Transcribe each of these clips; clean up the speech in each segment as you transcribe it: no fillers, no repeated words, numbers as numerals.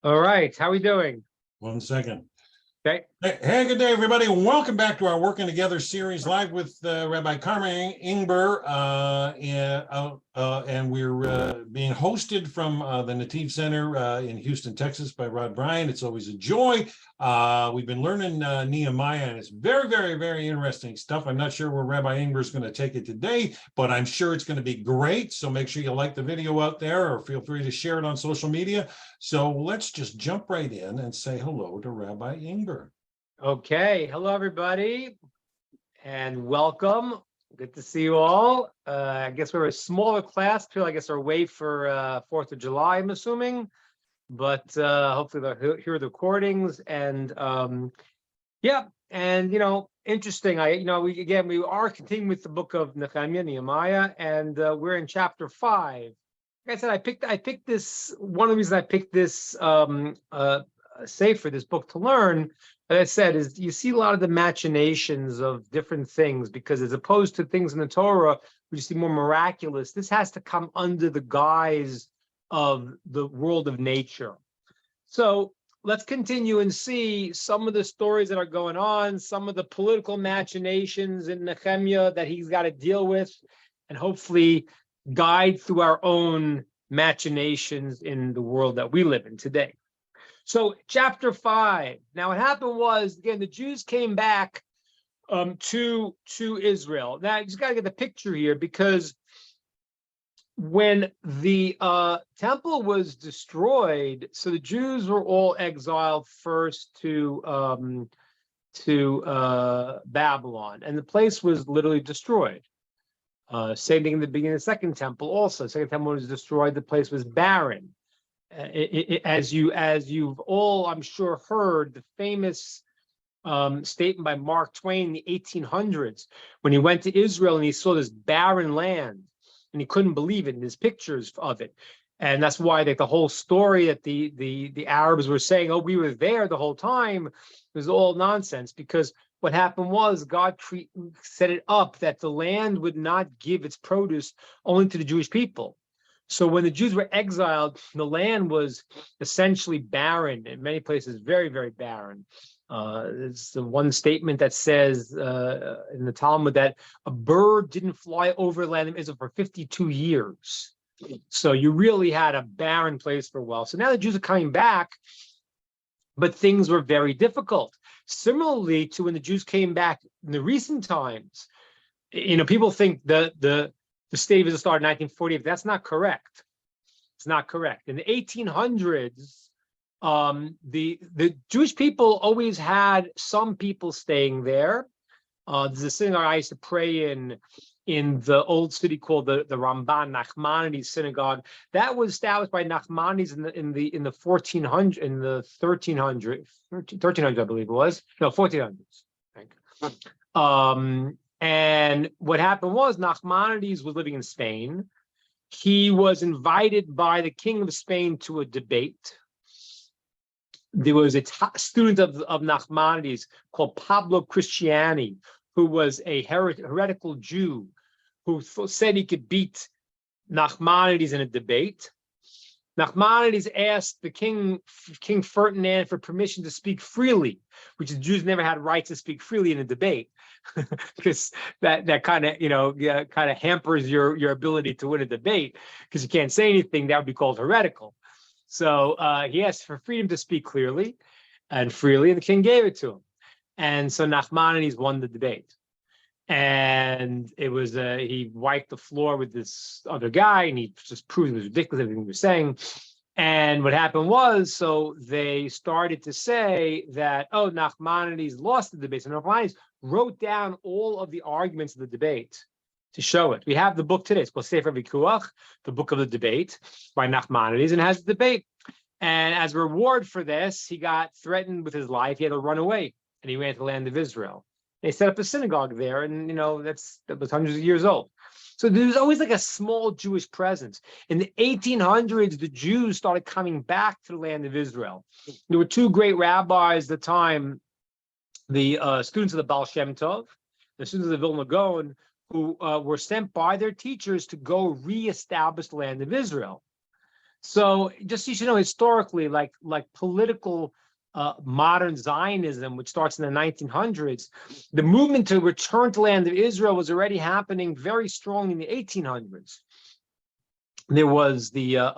All right, how are we doing? 1 second. Okay. Hey, good day, everybody. Welcome back to our Working Together series live with Rabbi Karmi Ingber. And we're being hosted from the Nativ Center in Houston, Texas by Rod Bryant. It's always a joy. We've been learning Nehemiah, and it's very, very, very interesting stuff. I'm not sure where Rabbi Ingber is going to take it today, but I'm sure it's going to be great. So make sure you like the video out there, or feel free to share it on social media. So let's just jump right in and say hello to Rabbi Ingber. Okay, hello everybody, and welcome. Good to see you all. I guess we're a smaller class. People, I guess, are away for 4th of July, I'm assuming. But hopefully they'll hear the recordings. And yeah, and interesting. We are continuing with the book of Nehemiah, and we're in chapter 5. Like I said, I picked this. One of the reasons I picked this sefer, this book to learn, as I said, is you see a lot of the machinations of different things, because as opposed to things in the Torah, which you see more miraculous, this has to come under the guise of the world of nature. So let's continue and see some of the stories that are going on, some of the political machinations in Nehemiah that he's got to deal with, and hopefully guide through our own machinations in the world that we live in today. So chapter 5. Now what happened was, again, the Jews came back to Israel. Now you just got to get the picture here, because when the temple was destroyed, so the Jews were all exiled first to Babylon, and the place was literally destroyed. Same thing in the beginning of the second temple also. The second temple was destroyed, the place was barren. As you've all, I'm sure, heard the famous statement by Mark Twain in the 1800s, when he went to Israel and he saw this barren land, and he couldn't believe it, and his pictures of it. And that's why the whole story that the Arabs were saying, oh, we were there the whole time, was all nonsense, because what happened was God set it up that the land would not give its produce only to the Jewish people. So when the Jews were exiled, the land was essentially barren, in many places very, very barren. It's the one statement that says in the Talmud that a bird didn't fly over the land of Israel for 52 years. So you really had a barren place for a while. So now the Jews are coming back, but things were very difficult. Similarly to when the Jews came back in the recent times, people think the state of Israel started in 1948. That's not correct. It's not correct. In the 1800s, the Jewish people always had some people staying there. There's a synagogue I used to pray in the old city called the Ramban Nachmanides synagogue. That was established by Nachmanides in the 1300s, I believe it was. No, 1400s. I think. And what happened was, Nachmanides was living in Spain. He was invited by the king of Spain to a debate. There was a student of Nachmanides called Pablo Cristiani, who was a heretical Jew, who said he could beat Nachmanides in a debate. Nachmanides asked the King Ferdinand for permission to speak freely, which the Jews never had rights to speak freely in a debate, because that kind of hampers your ability to win a debate, because you can't say anything that would be called heretical. So he asked for freedom to speak clearly and freely, and the king gave it to him. And so Nachmanides won the debate. And it was he wiped the floor with this other guy, and he just proved it was ridiculous, everything he was saying. And what happened was, so they started to say that, oh, Nachmanides lost the debate. So Nachmanides wrote down all of the arguments of the debate to show it. We have the book today. It's called Sefer Vikuach, the book of the debate by Nachmanides, and has the debate. And as a reward for this, he got threatened with his life. He had to run away, and he ran to the land of Israel. They set up a synagogue there, and that was hundreds of years old. So there was always like a small Jewish presence. In the 1800s, the Jews started coming back to the land of Israel. There were two great rabbis at the time, the students of the Baal Shem Tov, the students of the Vilna Gaon, who were sent by their teachers to go reestablish the land of Israel. So just so you should know, historically, like political modern Zionism, which starts in the 1900s, the movement to return to the land of Israel was already happening very strongly in the 1800s. There was there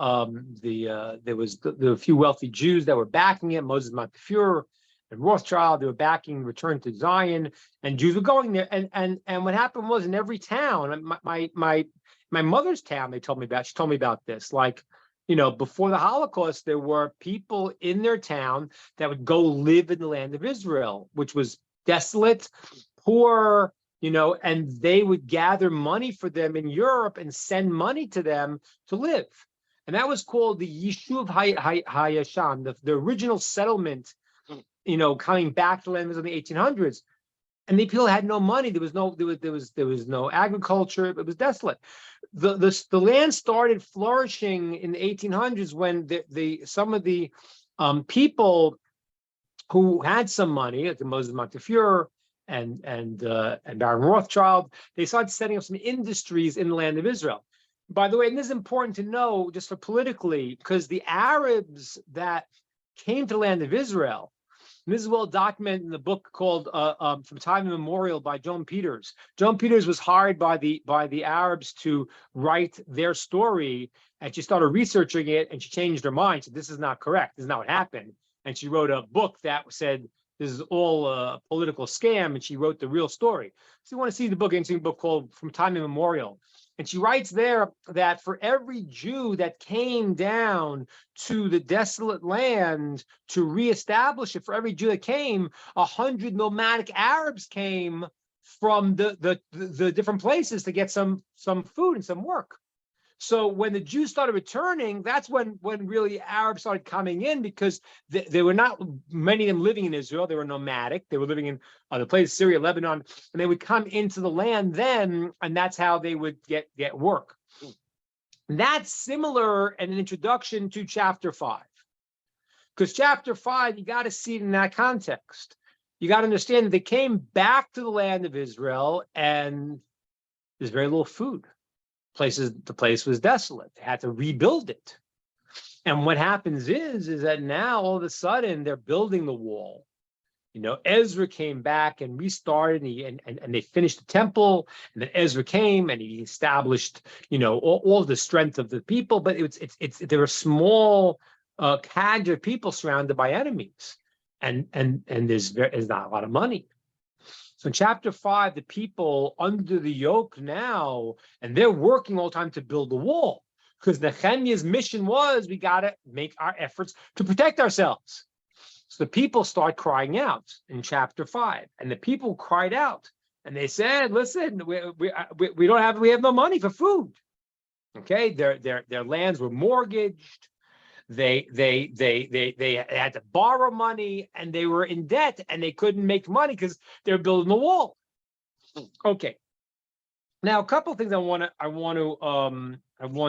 were a few wealthy Jews that were backing it, Moses Montefiore and Rothschild. They were backing return to Zion, and Jews were going there. And what happened was, in every town, my mother's town, she told me about this. Like, before the Holocaust, there were people in their town that would go live in the land of Israel, which was desolate, poor, and they would gather money for them in Europe and send money to them to live. And that was called the Yishuv HaYashan, the original settlement, coming back to land in the 1800s. And the people had no money. There was no agriculture. It was desolate. The land started flourishing in the 1800s when some of the people who had some money, like Moses Montefiore and Baron Rothschild, they started setting up some industries in the land of Israel. By the way, and this is important to know just for politically, because the Arabs that came to the land of Israel, and this is well documented in the book called From Time Immemorial by Joan Peters. Joan Peters was hired by the Arabs to write their story, and she started researching it, and she changed her mind. She said, this is not correct. This is not what happened. And she wrote a book that said, this is all a political scam, and she wrote the real story. So you want to see the book, interesting book called From Time Immemorial. And she writes there that for every Jew that came down to the desolate land to reestablish it, for every Jew that came, 100 nomadic Arabs came from the different places to get some food and some work. So when the Jews started returning, that's when really Arabs started coming in, because there were not many of them living in Israel. They were nomadic. They were living in other places, Syria, Lebanon, and they would come into the land then, and that's how they would get work. And that's similar in an introduction to chapter 5. Because chapter 5, you got to see it in that context. You got to understand that they came back to the land of Israel, and there's very little food. The place was desolate. They had to rebuild it. And what happens is that now all of a sudden they're building the wall. Ezra came back and restarted, and they finished the temple. And then Ezra came and he established, all the strength of the people. But there were small cadre of people surrounded by enemies, and there's not a lot of money. So in chapter 5, the people under the yoke now, and they're working all the time to build the wall, because Nehemiah's mission was, we got to make our efforts to protect ourselves. So the people start crying out in chapter 5, and the people cried out, and they said, "Listen, we have no money for food." Okay, their lands were mortgaged. They had to borrow money, and they were in debt, and they couldn't make money because they're building the wall. Okay. Now, a couple of things I want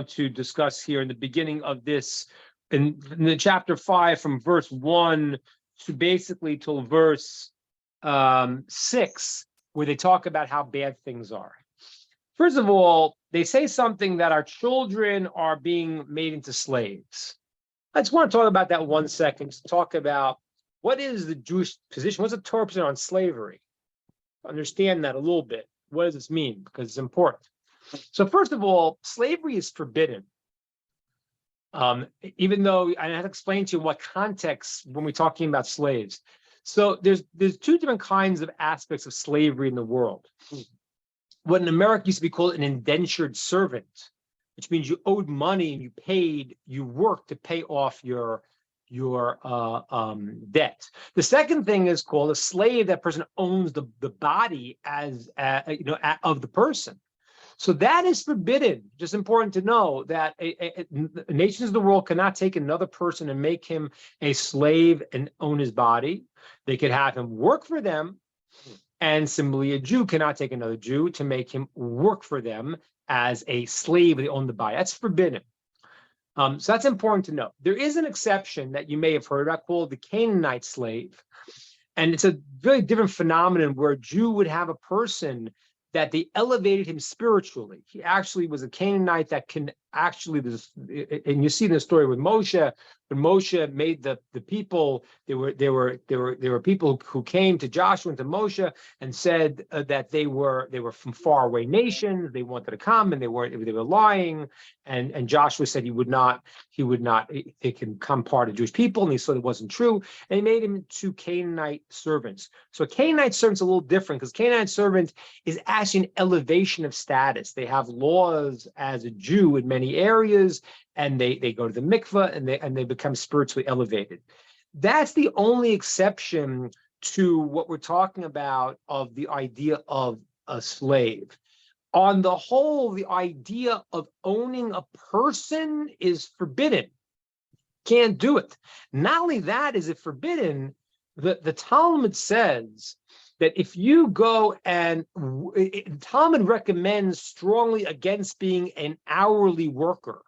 to discuss here in the beginning of this, in the chapter 5, from verse 1 to basically till verse 6, where they talk about how bad things are. First of all, they say something that our children are being made into slaves. I just want to talk about that 1 second, to talk about what is the Jewish position, what's the Torah position on slavery? Understand that a little bit. What does this mean? Because it's important. So first of all, slavery is forbidden. Even though I have to explain to you what context when we're talking about slaves. So there's two different kinds of aspects of slavery in the world. What in America used to be called an indentured servant, which means you owed money and you worked to pay off your debt. The second thing is called a slave. That person owns the body as of the person. So that is forbidden. Just important to know that nations of the world cannot take another person and make him a slave and own his body. They could have him work for them, and similarly, a Jew cannot take another Jew to make him work for them as a slave. They own the body. That's forbidden. So that's important to know. There is an exception that you may have heard about called the Canaanite slave. And it's a very different phenomenon where a Jew would have a person that they elevated him spiritually. He actually was a Canaanite that can actually this, and you see in the story with Moshe, when Moshe made the people, there were people who came to Joshua and to Moshe and said that they were from faraway nations, they wanted to come and they were lying, and Joshua said he would not they can come part of Jewish people, and he said it wasn't true, and he made him into Canaanite servants. So a Canaanite servant's a little different because Canaanite servant is actually an elevation of status. They have laws as a Jew in many areas, and they go to the mikveh and they become spiritually elevated. That's the only exception to what we're talking about of the idea of a slave. On the whole, the idea of owning a person is forbidden. Can't do it. Not only that is it forbidden, the Talmud says that if you go and Talmud recommends strongly against being an hourly worker.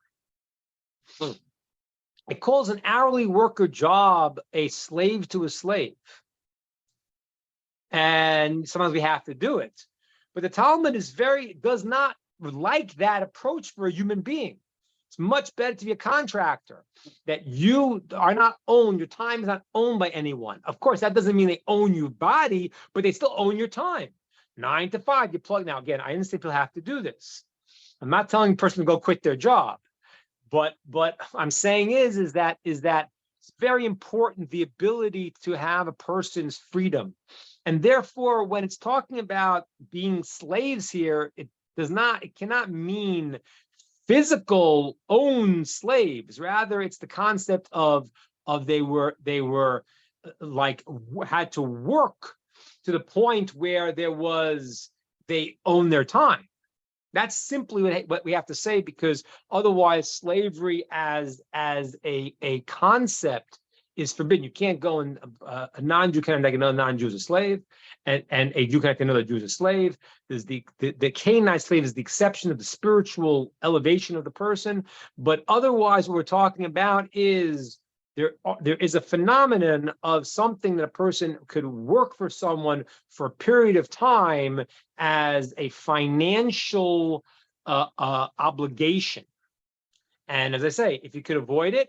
It calls an hourly worker job a slave to a slave. And sometimes we have to do it. But the Talmud does not like that approach for a human being. It's much better to be a contractor, that you are not owned, your time is not owned by anyone. Of course, that doesn't mean they own your body, but they still own your time. 9 to 5, you plug. Now, again, I understand people have to do this. I'm not telling a person to go quit their job. But I'm saying is that it's very important, the ability to have a person's freedom. And therefore, when it's talking about being slaves here, it cannot mean physical owned slaves. Rather, it's the concept of they were like had to work to the point where they own their time. That's simply what we have to say, because otherwise slavery as a concept is forbidden. You can't go and a non-Jew cannot make another non-Jew as a slave, and a Jew cannot make another Jew as a slave. There's the Canaanite slave is the exception of the spiritual elevation of the person, but otherwise what we're talking about is there is a phenomenon of something that a person could work for someone for a period of time as a financial obligation. And as I say, if you could avoid it,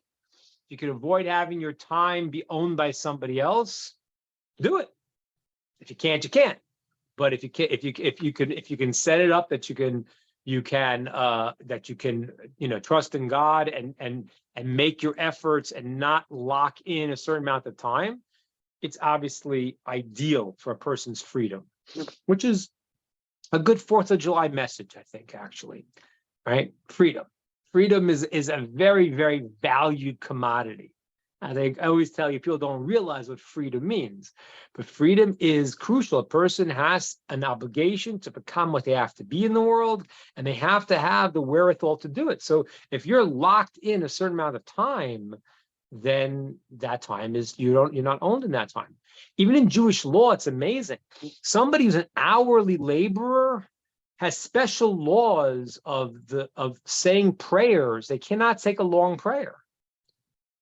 if you could avoid having your time be owned by somebody else, do it. If you can't, you can't. But if you can set it up that you can trust in God and make your efforts and not lock in a certain amount of time, it's obviously ideal for a person's freedom, which is a good 4th of July message, I think, actually, right? Freedom. Freedom is a very, very valued commodity. I always tell you, people don't realize what freedom means, but freedom is crucial. A person has an obligation to become what they have to be in the world, and they have to have the wherewithal to do it. So if you're locked in a certain amount of time, then that time is you're not owned in that time. Even in Jewish law, it's amazing. Somebody who's an hourly laborer has special laws of saying prayers. They cannot take a long prayer.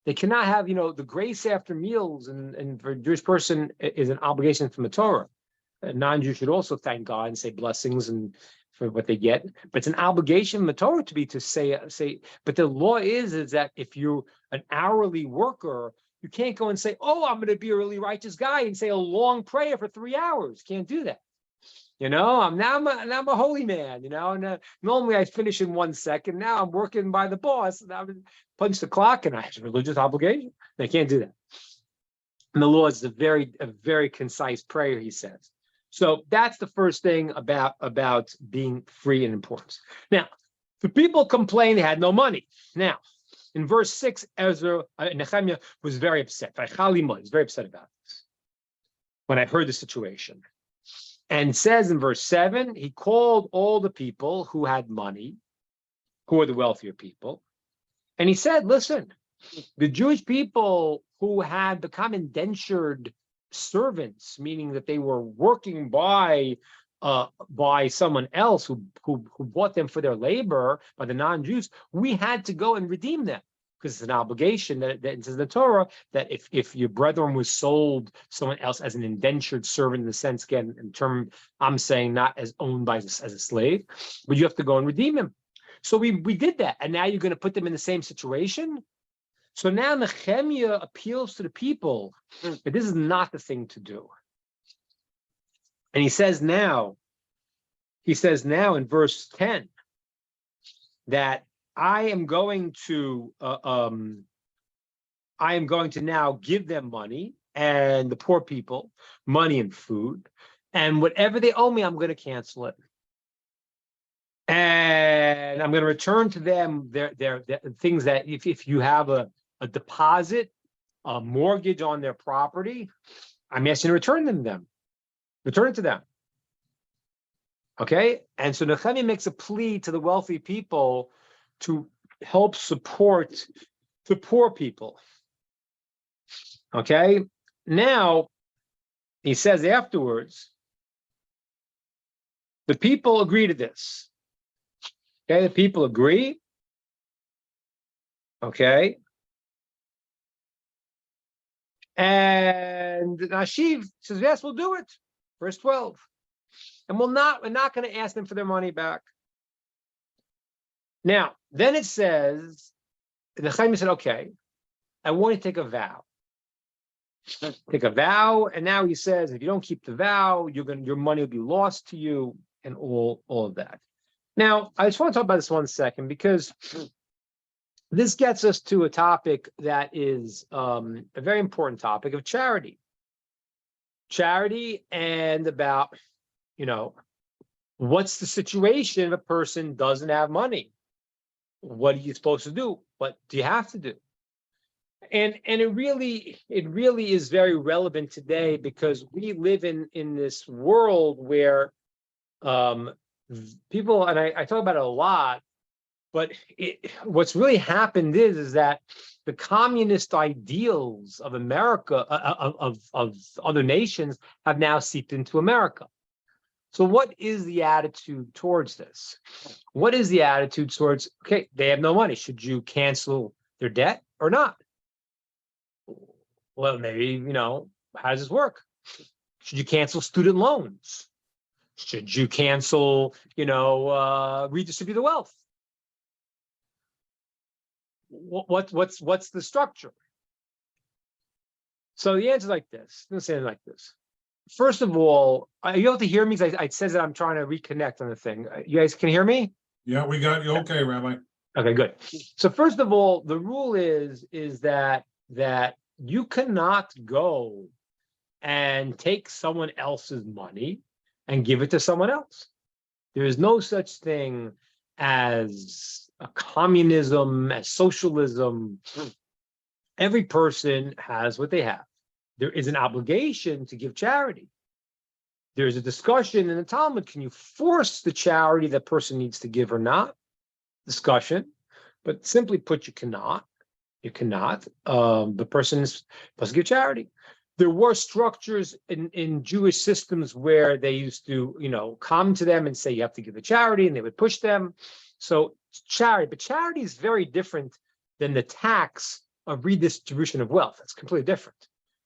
They cannot have, the grace after meals, and for a Jewish person is an obligation from the Torah. A non-Jew should also thank God and say blessings and for what they get, but it's an obligation from the Torah to say. But the law is that if you're an hourly worker, you can't go and say, "Oh, I'm going to be a really righteous guy," and say a long prayer for 3 hours. Can't do that. I'm a holy man, and normally I finish in 1 second. Now I'm working by the boss, and I punch the clock, and I have a religious obligation. They can't do that. And the law is a very concise prayer, he says. So that's the first thing about being free and importance. Now, the people complained they had no money. Now, in verse 6, Nehemiah was very upset. He was very upset about this when I heard the situation. And says in verse 7, he called all the people who had money, who were the wealthier people, and he said, listen, the Jewish people who had become indentured servants, meaning that they were working by someone else who bought them for their labor, by the non-Jews, we had to go and redeem them. Because it's an obligation that it says in the Torah that if your brethren was sold someone else as an indentured servant, in the sense, again, in term, I'm saying not as owned by as a slave, but you have to go and redeem him. So we did that, and now you're going to put them in the same situation. So now Nehemiah appeals to the people, but this is not the thing to do. And he says now in verse 10 that I am going to now give them money and the poor people money and food, and whatever they owe me, I'm going to cancel it. And I'm going to return to them their things that if you have a deposit, a mortgage on their property, I'm asking to return them. Return it to them. Okay? And so Nehemiah makes a plea to the wealthy people to help support the poor people. Okay? Now, he says afterwards, the people agree to this. Okay? The people agree. Okay? And Nashiv says, yes, we'll do it. Verse 12. And we're not going to ask them for their money back. Now, then it says, Nehemiah said, okay, I want to take a vow. Take a vow, and now he says, if you don't keep the vow, your money will be lost to you, and all of that. Now, I just want to talk about this 1 second, because this gets us to a topic that is a very important topic of charity. Charity, and about, what's the situation if a person doesn't have money? What are you supposed to do? What do you have to do? And it really is very relevant today, because we live in this world where people, and I talk about it a lot, but what's really happened is that the communist ideals of America, of other nations, have now seeped into America. So what is the attitude towards this? What is the attitude towards, okay, they have no money. Should you cancel their debt or not? Well, maybe, how does this work? Should you cancel student loans? Should you cancel, redistribute the wealth? What's the structure? So the answer is like this. I'm going to say it like this. First of all, are you able to hear me? Because I said that I'm trying to reconnect on the thing. You guys can hear me? Yeah, we got you. Okay, Rabbi. Okay, good. So first of all, the rule is that you cannot go and take someone else's money and give it to someone else. There is no such thing as a communism, as socialism. Every person has what they have. There is an obligation to give charity. There's a discussion in the Talmud, can you force the charity that person needs to give or not? Discussion, but simply put, you cannot. You cannot. The person is supposed to give charity. There were structures in Jewish systems where they used to, come to them and say, you have to give a charity, and they would push them. So charity, but charity is very different than the tax of redistribution of wealth. It's completely different.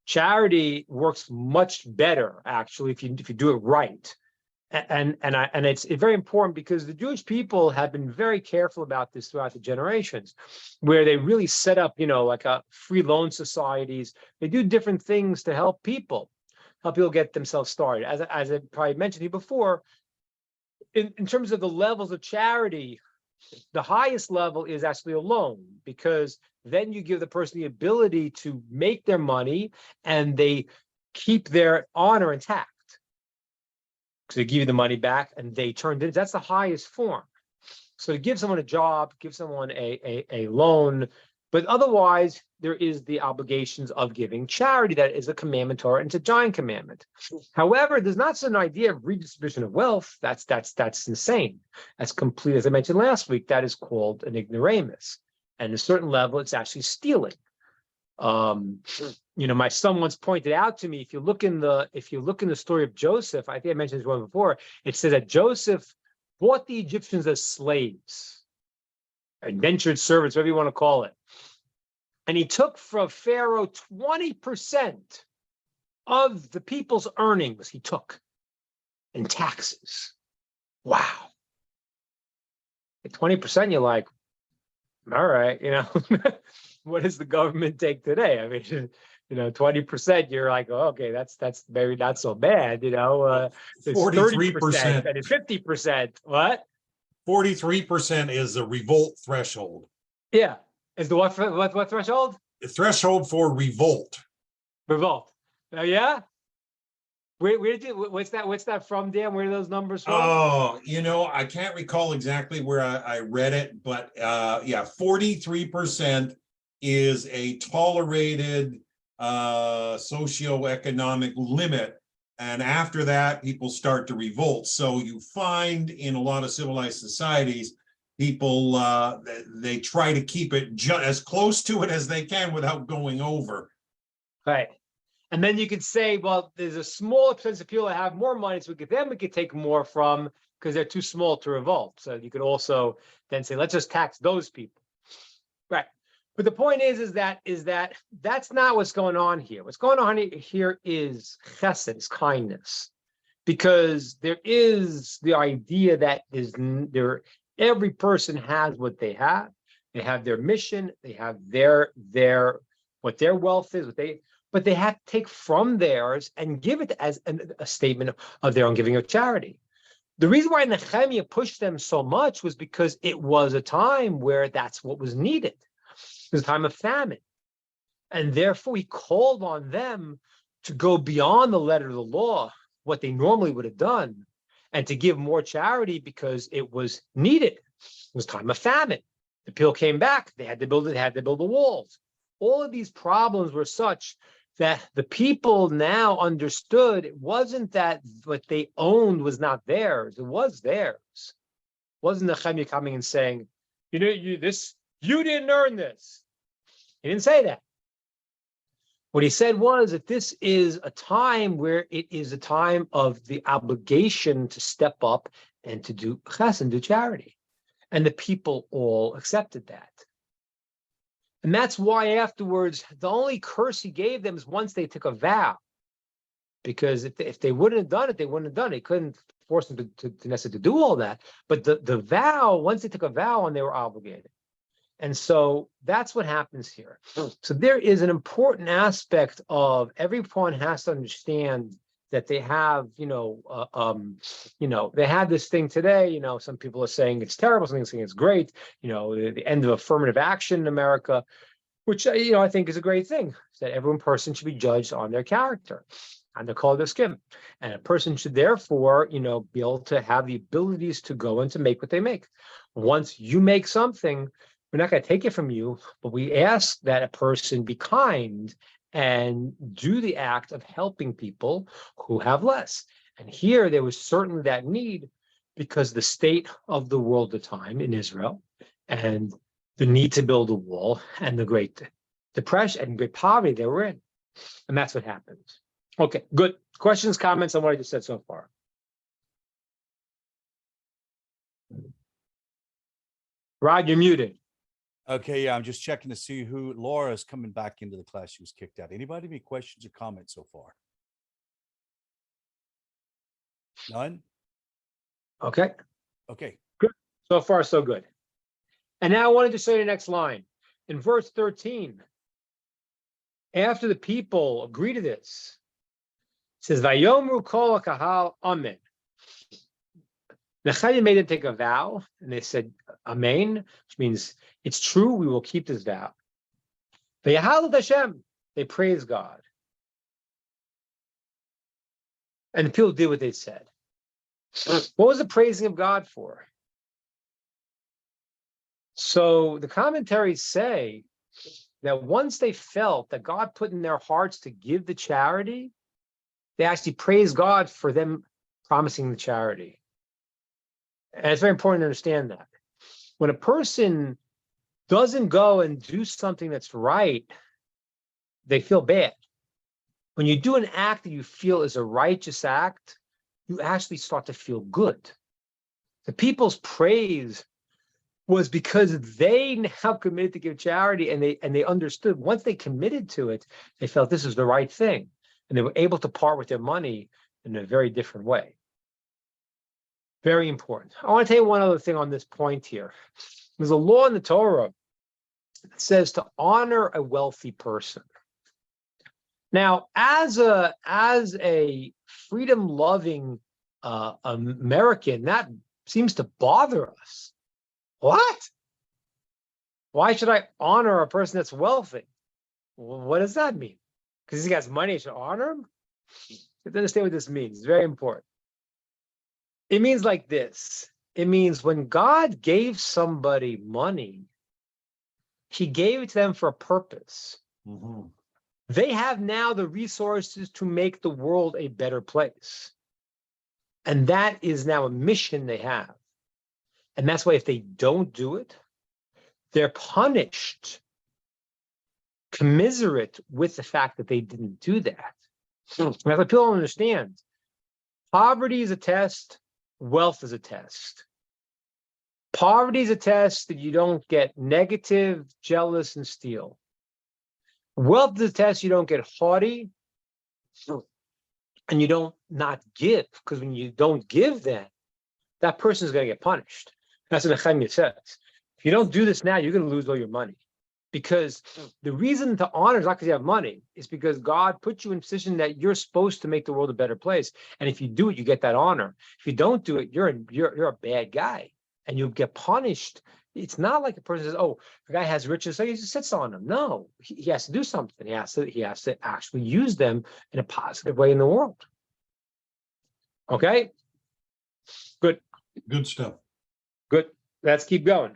Charity works much better, actually, if you do it right. And it's very important, because the Jewish people have been very careful about this throughout the generations, where they really set up, like a free loan societies. They do different things to help people get themselves started. As I probably mentioned to you before, in terms of the levels of charity, the highest level is actually a loan, because then you give the person the ability to make their money and they keep their honor intact. So they give you the money back and they turn it. That's the highest form. So to give someone a job, give someone a loan, but otherwise there is the obligations of giving charity. That is a commandment Torah, and it's a giant commandment. However, there's not such an idea of redistribution of wealth. That's insane. That's complete, as I mentioned last week, that is called an ignoramus. And at a certain level, it's actually stealing. My son once pointed out to me, if you look in the story of Joseph, I think I mentioned this one before, it says that Joseph bought the Egyptians as slaves, indentured servants, whatever you want to call it. And he took from Pharaoh 20% of the people's earnings, he took in taxes. Wow. At 20%, you're like, all right, what does the government take today? I mean, 20%, you're like, oh, okay, that's maybe not so bad, it's 30%, 43%. and it's 50%. What? 43% is the revolt threshold. Yeah. Is the what threshold? The threshold for revolt. Revolt. Yeah. Where did what's that from, Dan? Where are those numbers from? Oh, I can't recall exactly where I read it, but yeah, 43% is a tolerated socioeconomic limit. And after that, people start to revolt. So you find in a lot of civilized societies, people, they try to keep it as close to it as they can without going over. Right. And then you could say, well, there's a smaller percentage of people that have more money, so we could take more from because they're too small to revolt. So you could also then say, let's just tax those people. Right. But the point is that that's not what's going on here. What's going on here is chesed, is kindness, because there is the idea that every person has what they have. They have their mission. They have what their wealth is. But they have to take from theirs and give it as a statement of their own giving of charity. The reason why Nehemiah pushed them so much was because it was a time where that's what was needed. It was a time of famine. And therefore, he called on them to go beyond the letter of the law, what they normally would have done, and to give more charity because it was needed. It was time of famine. The people came back. They had to build the walls. All of these problems were such that the people now understood it wasn't that what they owned was not theirs. It was theirs. It wasn't Nehemiah coming and saying, you didn't earn this. He didn't say that. What he said was that this is a time where it is a time of the obligation to step up and to do chesed, do charity. And the people all accepted that. And that's why afterwards, the only curse he gave them is once they took a vow. Because if they wouldn't have done it, they wouldn't have done it. He couldn't force them to necessarily do all that. But the vow, once they took a vow and they were obligated. And so that's what happens here. So there is an important aspect of everyone has to understand that they have, they have this thing today. Some people are saying it's terrible, some people are saying it's great. The end of affirmative action in America, which I think is a great thing. That every person should be judged on their character, on the color of their skin, and a person should therefore, be able to have the abilities to go and to make what they make. Once you make something, we're not going to take it from you, but we ask that a person be kind and do the act of helping people who have less. And here there was certainly that need because the state of the world at the time in Israel and the need to build a wall and the Great Depression and great poverty they were in. And that's what happened. Okay, good. Questions, comments on what I just said so far? Rod, you're muted. Okay, yeah, I'm just checking to see who Laura's coming back into the class. She was kicked out. Anybody have any questions or comments so far? None? Okay. Okay. Good. So far, so good. And now I wanted to say the next line. In verse 13, after the people agree to this, it says, Vayomru kol kahal amen. Nehemiah made them take a vow, and they said, Amen, which means it's true, we will keep this vow. V'yahalu Hashem, they praise God. And the people did what they said. What was the praising of God for? So the commentaries say that once they felt that God put in their hearts to give the charity, they actually praised God for them promising the charity. And it's very important to understand that. When a person doesn't go and do something that's right, they feel bad. When you do an act that you feel is a righteous act, you actually start to feel good. The people's praise was because they now committed to give charity, and they understood once they committed to it, they felt this is the right thing. And they were able to part with their money in a very different way. Very important. I want to tell you one other thing on this point here. There's a law in the Torah that says to honor a wealthy person. Now, as a freedom-loving American, that seems to bother us. What? Why should I honor a person that's wealthy? Well, what does that mean? Because he has money, I should honor him? You have to understand what this means. It's very important. It means like this. It means when God gave somebody money, he gave it to them for a purpose. Mhm. They have now the resources to make the world a better place. And that is now a mission they have. And that's why if they don't do it, they're punished, commiserate with the fact that they didn't do that. That's what people don't understand. Poverty is a test, wealth is a test. Poverty is a test that you don't get negative, jealous, and steal. Wealth is a test you don't get haughty, and you don't not give, because when you don't give, then that person is going to get punished. That's what Nehemiah says. If you don't do this now, you're going to lose all your money. Because the reason to honor is not because you have money, it's because God put you in a position that you're supposed to make the world a better place. And if you do it, you get that honor. If you don't do it, you're a bad guy, and you'll get punished. It's not like a person says, "Oh, the guy has riches, so he just sits on them." No, he has to do something. He has to actually use them in a positive way in the world. Okay, good. Good stuff. Good. Let's keep going.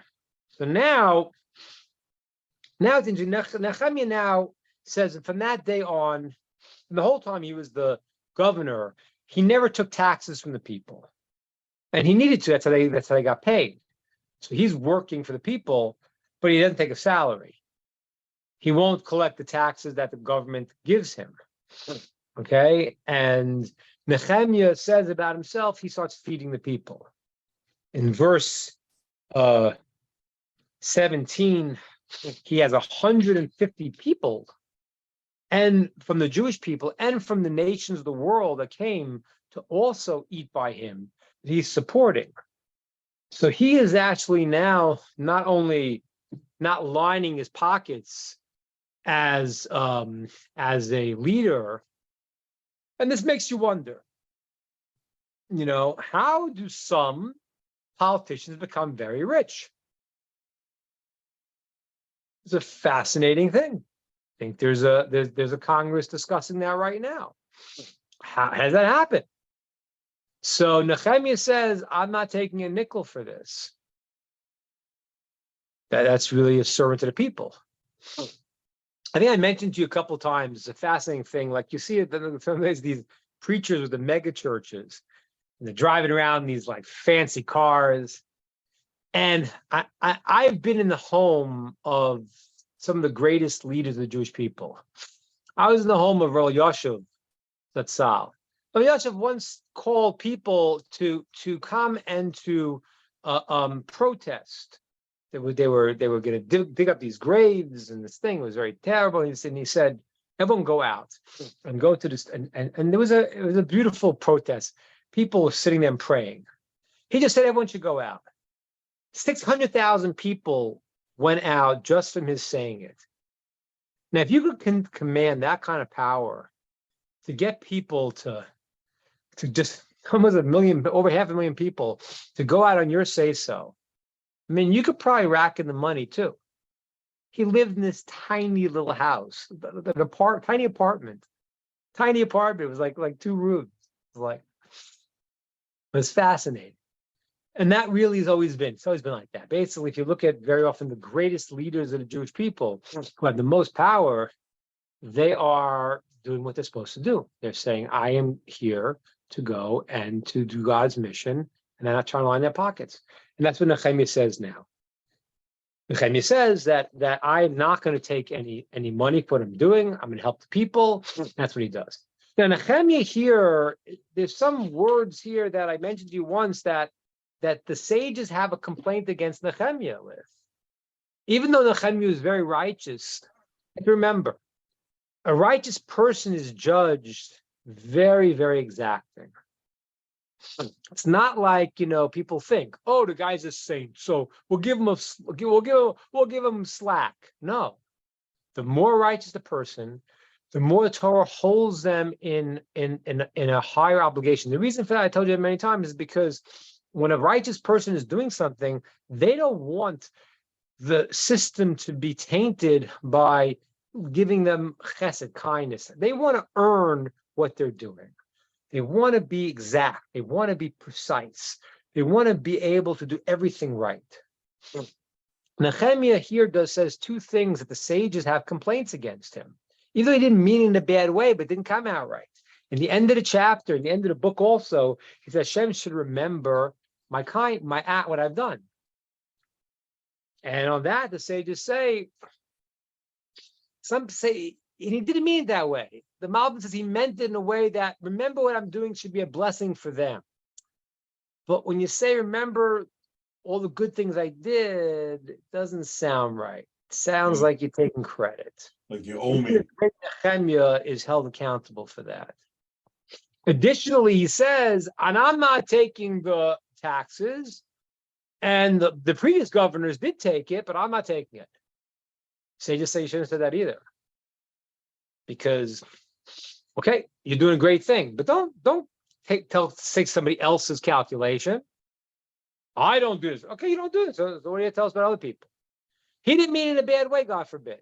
So now it's interesting. Nehemiah now says that from that day on, the whole time he was the governor, he never took taxes from the people, and he needed to. That's how they got paid. So he's working for the people, but he doesn't take a salary. He won't collect the taxes that the government gives him. Okay, and Nehemiah says about himself, he starts feeding the people. In verse 17, he has 150 people, and from the Jewish people and from the nations of the world that came to also eat by him, that he's supporting. So he is actually now not only not lining his pockets as a leader, and this makes you wonder, how do some politicians become very rich? It's a fascinating thing. I think there's a Congress discussing that right now. How does that happen? So Nehemiah says, I'm not taking a nickel for this. That's really a servant to the people. I think I mentioned to you a couple of times, it's a fascinating thing. Like you see sometimes these preachers with the mega churches, and they're driving around in these like fancy cars. And I've been in the home of some of the greatest leaders of the Jewish people. I was in the home of Rabbi Yoshev Zatzal. Rabbi Yoshev once called people to come and to protest. They were going to dig up these graves, and this thing was very terrible. And he said, "Everyone go out and go to this." And it was a beautiful protest. People were sitting there and praying. He just said everyone should go out. 600,000 people went out just from his saying it. Now, if you can command that kind of power to get people to just almost over 500,000 people to go out on your say so, I mean, you could probably rack in the money too. He lived in this tiny little house, tiny apartment. It was like 2 rooms. It was fascinating. And that really it's always been like that. Basically, if you look at very often the greatest leaders of the Jewish people who have the most power, they are doing what they're supposed to do. They're saying, I am here to go and to do God's mission, and they're not trying to line their pockets. And that's what Nehemiah says now. Nehemiah says that I'm not going to take any money for what I'm doing. I'm going to help the people. That's what he does. Now, Nehemiah here, there's some words here that I mentioned to you once that the sages have a complaint against Nehemiah with. Even though Nehemiah is very righteous, remember, a righteous person is judged very, very exacting. It's not like, people think, oh, the guy's a saint, so we'll give him we'll give him slack. No, the more righteous the person, the more the Torah holds them in a higher obligation. The reason for that, I told you many times, is because when a righteous person is doing something, they don't want the system to be tainted by giving them chesed, kindness. They want to earn what they're doing. They want to be exact. They want to be precise. They want to be able to do everything right. Nehemiah here says two things that the sages have complaints against him. Either he didn't mean it in a bad way, but didn't come out right. In the end of the chapter, in the end of the book also, he says, Hashem should remember what I've done. And on that, the sages say, some say, he didn't mean it that way. The Malbim says he meant it in a way that, remember what I'm doing should be a blessing for them. But when you say, remember all the good things I did, it doesn't sound right. It sounds like you're taking credit. Like you owe me. Nehemiah is held accountable for that. Additionally, he says, and I'm not taking the taxes, and the previous governors did take it, but I'm not taking it. Sages say you shouldn't have said that either. Because, okay, you're doing a great thing, but don't take somebody else's calculation. I don't do this. Okay, you don't do this. So what do you tell us about other people? He didn't mean it in a bad way, God forbid.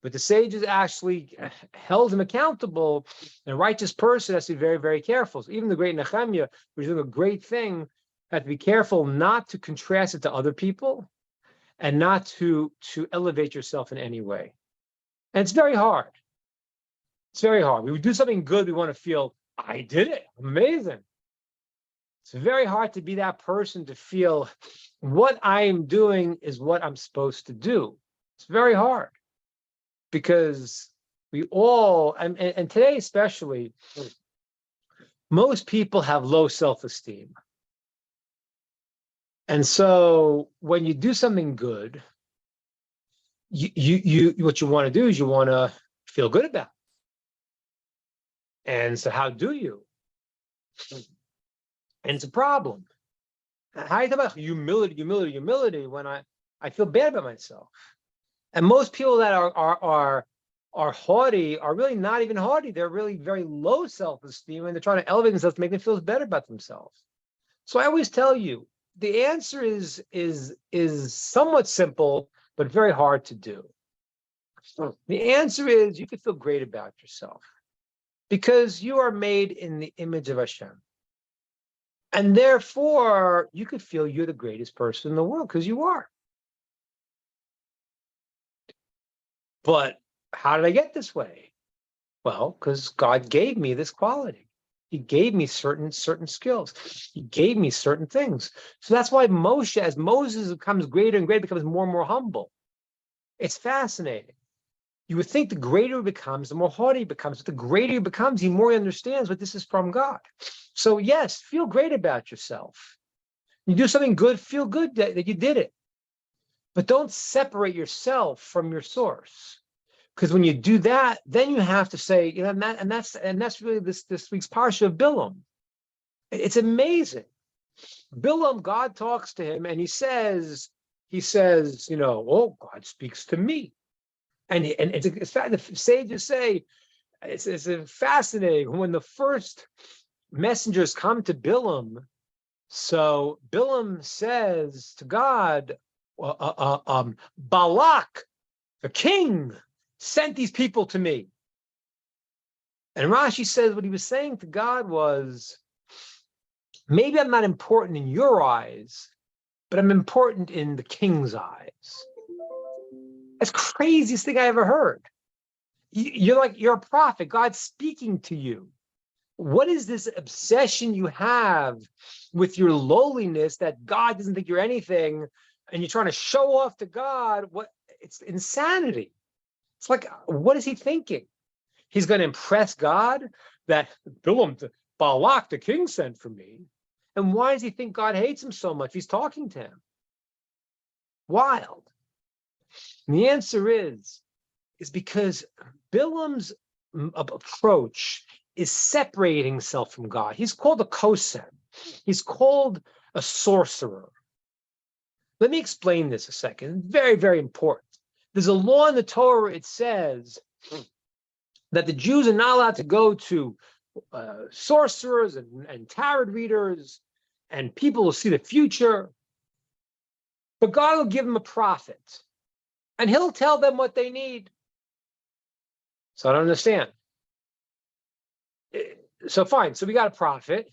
But the sages actually held him accountable. And a righteous person has to be very, very careful. So even the great Nehemiah, who's doing a great thing, had to be careful not to contrast it to other people and not to elevate yourself in any way. And it's very hard. It's very hard. We would do something good. We want to feel, I did it. Amazing. It's very hard to be that person, to feel what I am doing is what I'm supposed to do. It's very hard. Because we all, and today especially, most people have low self-esteem. And so when you do something good, you what you want to do is you want to feel good about it. And so how do you? And it's a problem. How do you talk about humility when I feel bad about myself? And most people that are haughty are really not even haughty. They're really very low self-esteem, and they're trying to elevate themselves to make them feel better about themselves. So I always tell you, the answer is somewhat simple, but very hard to do. The answer is you can feel great about yourself because you are made in the image of Hashem. And therefore, you could feel you're the greatest person in the world because you are. But how did I get this way? Well, because God gave me this quality. He gave me certain skills. He gave me certain things. So that's why Moshe, as Moses becomes greater and greater, becomes more and more humble. It's fascinating. You would think the greater he becomes, the more haughty he becomes. But the greater he becomes, the more he understands what this is from God. So yes, feel great about yourself. You do something good, feel good that you did it. But don't separate yourself from your source. Because when you do that, then you have to say, and that's really this week's parsha of Bilam. It's amazing. Bilam, God talks to him and he says, oh, God speaks to me. And it's the sages say, it's fascinating when the first messengers come to Bilam. So Bilam says to God, Balak, the king, sent these people to me. And Rashi says what he was saying to God was, maybe I'm not important in your eyes, but I'm important in the king's eyes. That's the craziest thing I ever heard. You're a prophet, God's speaking to you. What is this obsession you have with your lowliness that God doesn't think you're anything, and you're trying to show off to God? It's insanity. It's like, what is he thinking? He's going to impress God that Bilam, Balak, the king, sent for me. And why does he think God hates him so much? He's talking to him. Wild. And the answer is because Bilam's approach is separating himself from God. He's called a kosen. He's called a sorcerer. Let me explain this a second. Very, very important. There's a law in the Torah. It says that the Jews are not allowed to go to sorcerers and tarot readers, and people will see the future. But God will give them a prophet, and he'll tell them what they need. So I don't understand. So fine. So we got a prophet,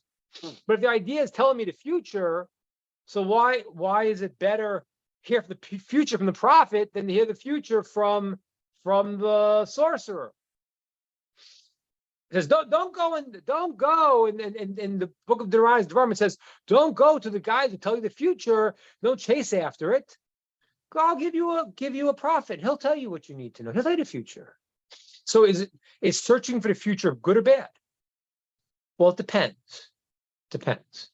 but if the idea is telling me the future, so why is it better hear the future from the prophet than to hear the future from the sorcerer? It says don't go in the book of Deuteronomy, it says don't go to the guys who tell you the future. Don't chase after it. I'll give you a prophet. He'll tell you what you need to know. He'll tell you the future. So is searching for the future good or bad? Well, it depends. Depends.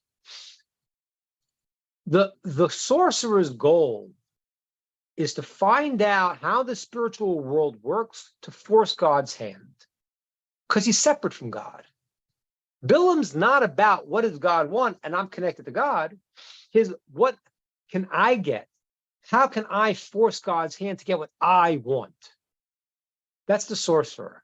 The sorcerer's goal is to find out how the spiritual world works to force God's hand, because he's separate from God. Bilam's not about what does God want and I'm connected to God. His what can I get? How can I force God's hand to get what I want? That's the sorcerer.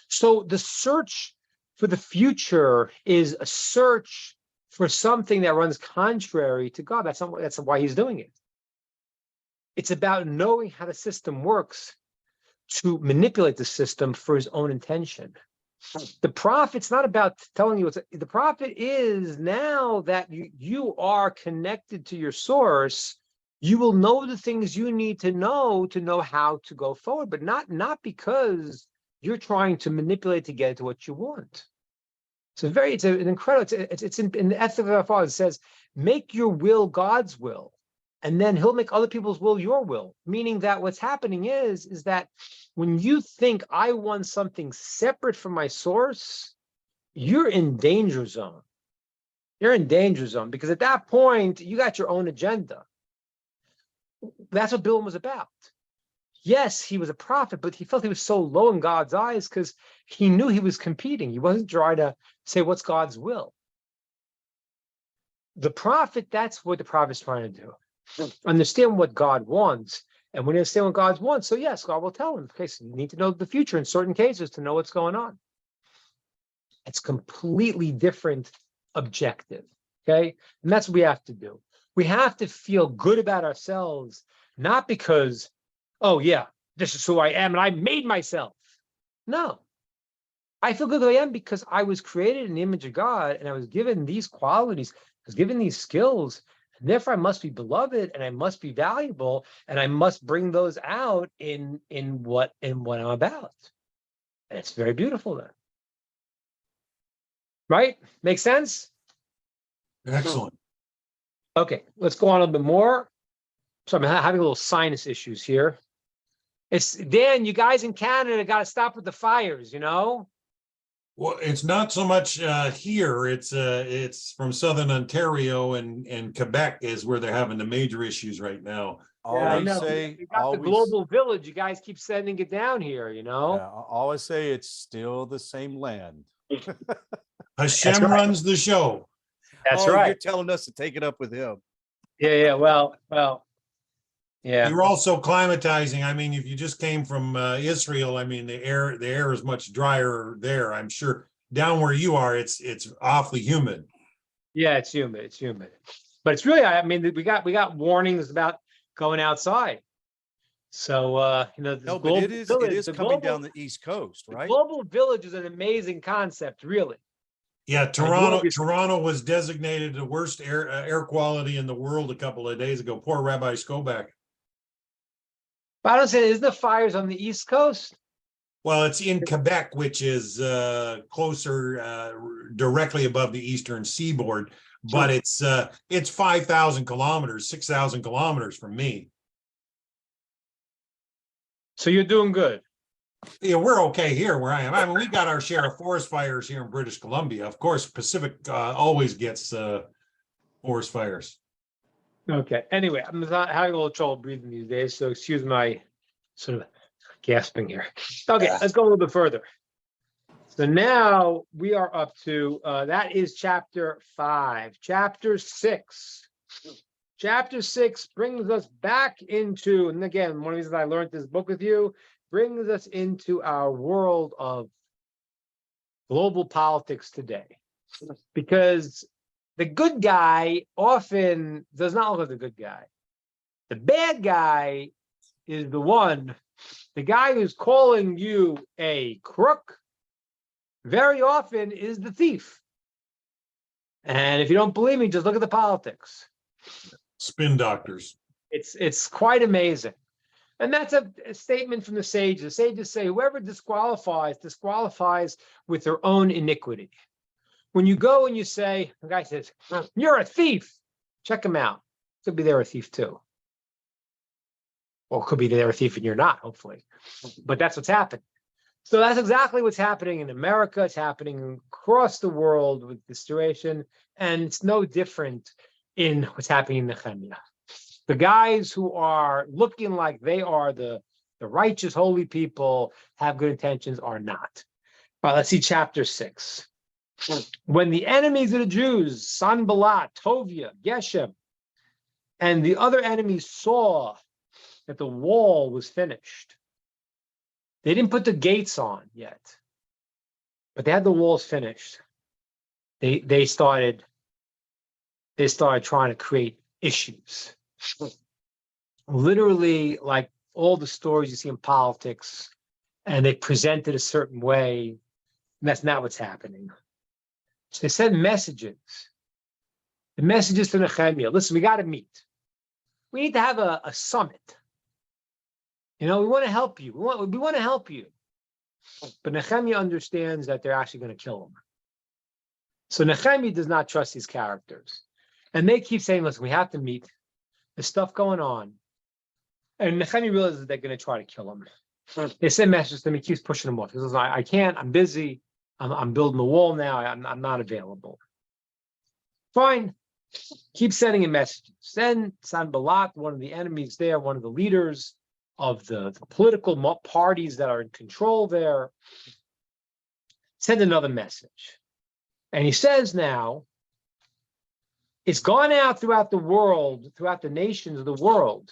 So the search for the future is a search for something that runs contrary to God. That's why he's doing it. It's about knowing how the system works to manipulate the system for his own intention. The prophet's not about telling you the prophet is, now that you are connected to your source, you will know the things you need to know how to go forward, but not because you're trying to manipulate to get to what you want. It's an incredible, it's in the ethic of our Father. It says, make your will God's will, and then he'll make other people's will your will. Meaning that what's happening is that when you think I want something separate from my source, you're in danger zone. You're in danger zone, because at that point, you got your own agenda. That's what Bilam was about. Yes, he was a prophet, but he felt he was so low in God's eyes because he knew he was competing. He wasn't trying to say, what's God's will? The prophet, that's what the prophet's trying to do. Understand what God wants. And when you understand what God wants, so yes, God will tell him, okay, so you need to know the future in certain cases to know what's going on. It's completely different objective, okay? And that's what we have to do. We have to feel good about ourselves, not because, oh yeah, this is who I am and I made myself. No, I feel good who I am because I was created in the image of God and I was given these qualities, I was given these skills, and therefore I must be beloved and I must be valuable and I must bring those out in what I'm about. And it's very beautiful then. Right? Makes sense? Excellent. Okay, let's go on a little bit more. So I'm having a little sinus issues here. It's Dan, you guys in Canada got to stop with the fires, you know? Well, it's not so much here. It's from Southern Ontario and Quebec is where they're having the major issues right now. I know. You got the global village. You guys keep sending it down here, you know? I always say it's still the same land. Hashem runs the show. That's right. You're telling us to take it up with him. Yeah. Well, yeah. You're also climatizing. I mean, if you just came from Israel, I mean, the air is much drier there. I'm sure down where you are, it's awfully humid. Yeah, it's humid. But it's really, I mean, we got warnings about going outside. So no, but it is coming down the East Coast, right? The global village is an amazing concept, really. Yeah, Toronto was designated the worst air quality in the world a couple of days ago. Poor Rabbi Skobach. But I don't say, isn't the fires on the East Coast? Well, it's in Quebec, which is closer, directly above the eastern seaboard, but it's 5,000 kilometers, 6,000 kilometers from me. So you're doing good. Yeah, we're okay here where I am. I mean, we got our share of forest fires here in British Columbia. Of course, Pacific always gets forest fires. Okay. Anyway, I'm having a little trouble breathing these days, so excuse my sort of gasping here. Okay, let's go a little bit further. So now we are up to, that is chapter 5. Chapter 6. Chapter 6 brings us back into, and again, one of the reasons I learned this book with you, brings us into our world of global politics today. Because the good guy often does not look like the good guy. The bad guy is the guy who's calling you a crook, very often is the thief. And if you don't believe me, just look at the politics. Spin doctors. It's quite amazing. And that's a statement from the sages. The sages say whoever disqualifies with their own iniquity. When you go and you say, the guy says, you're a thief, check him out. Could be they're a thief too. Or it could be they're a thief and you're not, hopefully. But that's what's happened. So that's exactly what's happening in America. It's happening across the world with the situation. And it's no different in what's happening in Nehemiah. The guys who are looking like they are the righteous, holy people, have good intentions, are not. All right, let's see chapter 6. When the enemies of the Jews, Sanballat, Tovia, Geshem, and the other enemies saw that the wall was finished, they didn't put the gates on yet, but they had the walls finished. They started trying to create issues. Literally, like all the stories you see in politics, and they present it a certain way, and that's not what's happening. So they sent messages. The messages to Nehemiah. Listen, we got to meet. We need to have a summit. We want to help you. We want to help you. But Nehemiah understands that they're actually going to kill him. So Nehemiah does not trust these characters. And they keep saying, listen, we have to meet. There's stuff going on. And Nehemiah realizes they're going to try to kill him. They send messages to him. He keeps pushing them off. He says, I can't. I'm busy. I'm building the wall now. I'm not available. Fine. Keep sending him messages. Send Sanballat, one of the enemies there, one of the leaders of the political parties that are in control there. Send another message. And he says now, it's gone out throughout the world, throughout the nations of the world,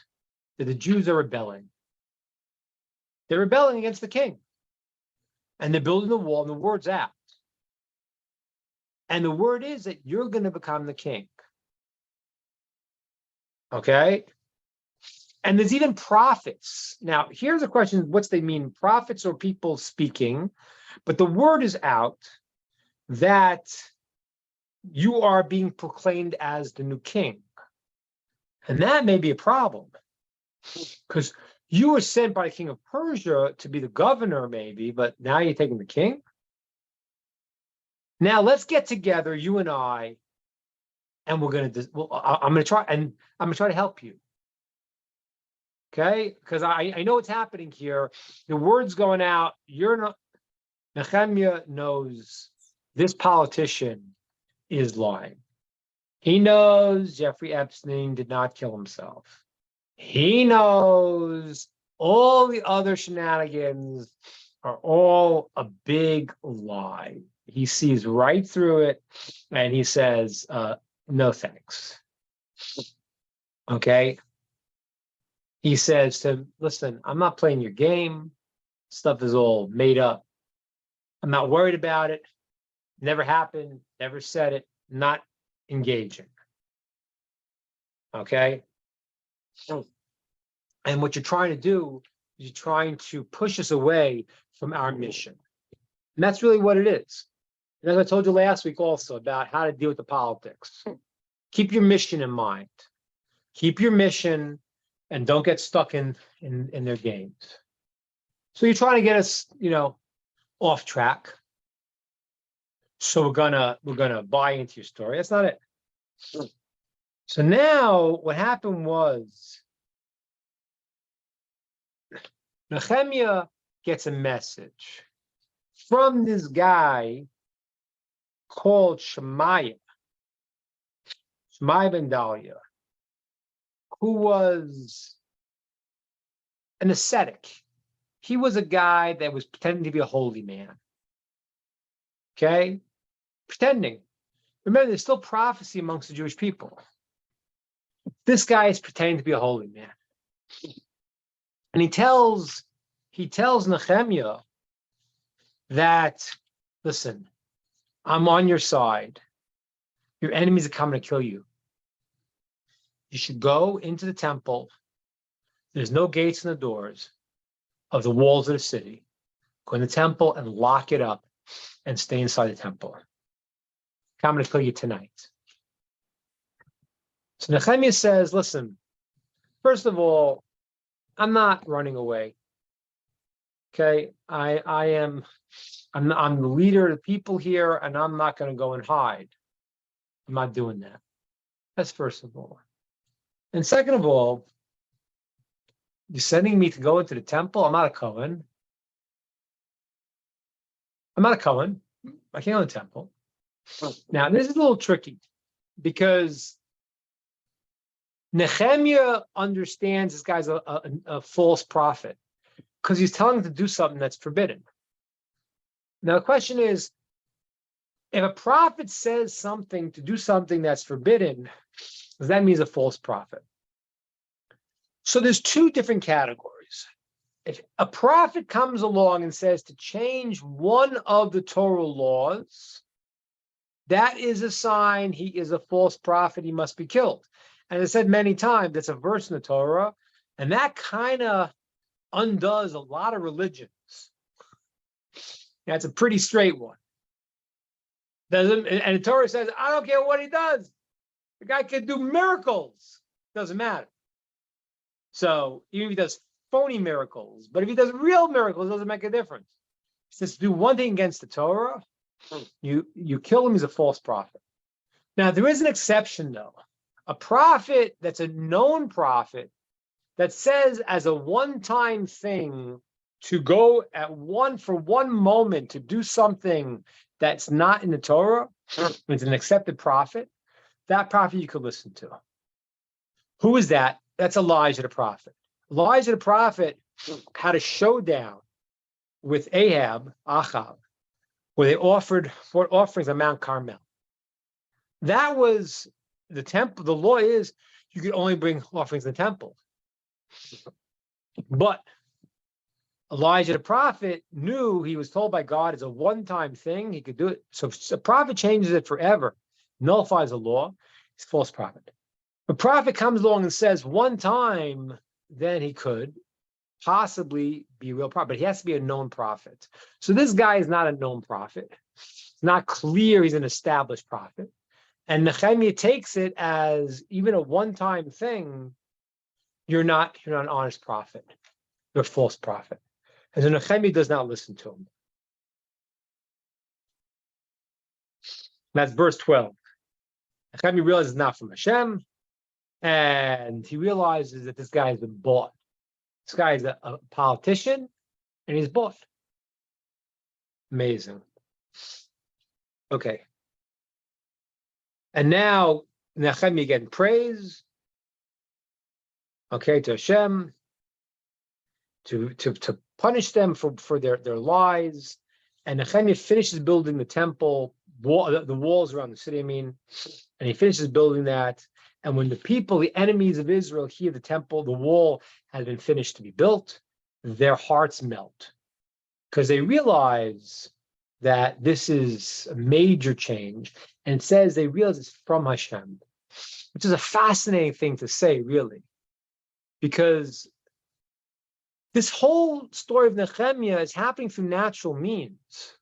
that the Jews are rebelling. They're rebelling against the king. And they're building the wall, and the word's out. And the word is that you're going to become the king. Okay? And there's even prophets. Now, here's a question, what's they mean? Prophets or people speaking, but the word is out that you are being proclaimed as the new king. And that may be a problem, because you were sent by the king of Persia to be the governor, maybe, but now you're taking the king. Now let's get together, you and I, and I'm going to try to help you. Okay, because I know what's happening here. The word's going out. Nehemiah knows this politician is lying. He knows Jeffrey Epstein did not kill himself. He knows all the other shenanigans are all a big lie. He sees right through it, and he says, no thanks. Okay? He says to him, listen, I'm not playing your game. Stuff is all made up. I'm not worried about it. Never happened. Never said it. Not engaging. Okay? And what you're trying to do is you're trying to push us away from our mission. And that's really what it is. And as I told you last week also about how to deal with the politics. Keep your mission in mind. Keep your mission and don't get stuck in their games. So you're trying to get us, off track. So we're gonna buy into your story. That's not it. So now what happened was Nehemiah gets a message from this guy called Shemaiah ben Daliah, who was an ascetic. He was a guy that was pretending to be a holy man. Okay, pretending. Remember, there's still prophecy amongst the Jewish people. This guy is pretending to be a holy man, and he tells Nehemiah that, listen, I'm on your side. Your enemies are coming to kill you. You should go into the temple. There's no gates and the doors of the walls of the city. Go in the temple and lock it up and stay inside the temple. I'm going to kill you tonight. So Nehemiah says, listen, first of all, I'm not running away. Okay, I'm the leader of the people here, and I'm not going to go and hide. I'm not doing that. That's first of all. And second of all, you're sending me to go into the temple. I'm not a Cohen. I'm not a Cohen. I can't go to the temple. Now, this is a little tricky because Nehemiah understands this guy's a false prophet because he's telling him to do something that's forbidden. Now, the question is, if a prophet says something to do something that's forbidden, does that mean he's a false prophet? So there's two different categories. If a prophet comes along and says to change one of the Torah laws, that is a sign he is a false prophet. He must be killed. And as I said many times, that's a verse in the Torah, and that kind of undoes a lot of religions. That's a pretty straight one. And the Torah says, I don't care what he does. The guy can do miracles. Doesn't matter. So even if he does phony miracles, but if he does real miracles, it doesn't make a difference. He says to do one thing against the Torah, you kill him, he's a false prophet. Now, there is an exception, though. A prophet that's a known prophet that says as a one-time thing to go for one moment to do something that's not in the Torah, it's an accepted prophet, that prophet you could listen to. Who is that? That's Elijah the prophet. Elijah the prophet had a showdown with Ahab, where they offered offerings on Mount Carmel. That was the temple. The law is you could only bring offerings in the temple. But Elijah the prophet knew he was told by God it's a one-time thing. He could do it. So if a prophet changes it forever, nullifies the law, he's a false prophet. If a prophet comes along and says one time, then he could possibly be a real prophet. But he has to be a known prophet. So this guy is not a known prophet. It's not clear he's an established prophet. And Nehemiah takes it as even a one-time thing. You're not an honest prophet. You're a false prophet. And so Nehemiah does not listen to him. That's verse 12. Nehemiah realizes it's not from Hashem, and he realizes that this guy has been bought. This guy is a politician, and he's bought. Amazing. Okay. And now Nehemiah getting praise, okay, to Hashem, to punish them for their lies. And Nehemiah finishes building the temple, the walls around the city, and he finishes building that. And when the people, the enemies of Israel, hear the temple, the wall has been finished to be built, their hearts melt because they realize that this is a major change. And it says they realize it's from Hashem, which is a fascinating thing to say, really, because this whole story of Nehemiah is happening through natural means.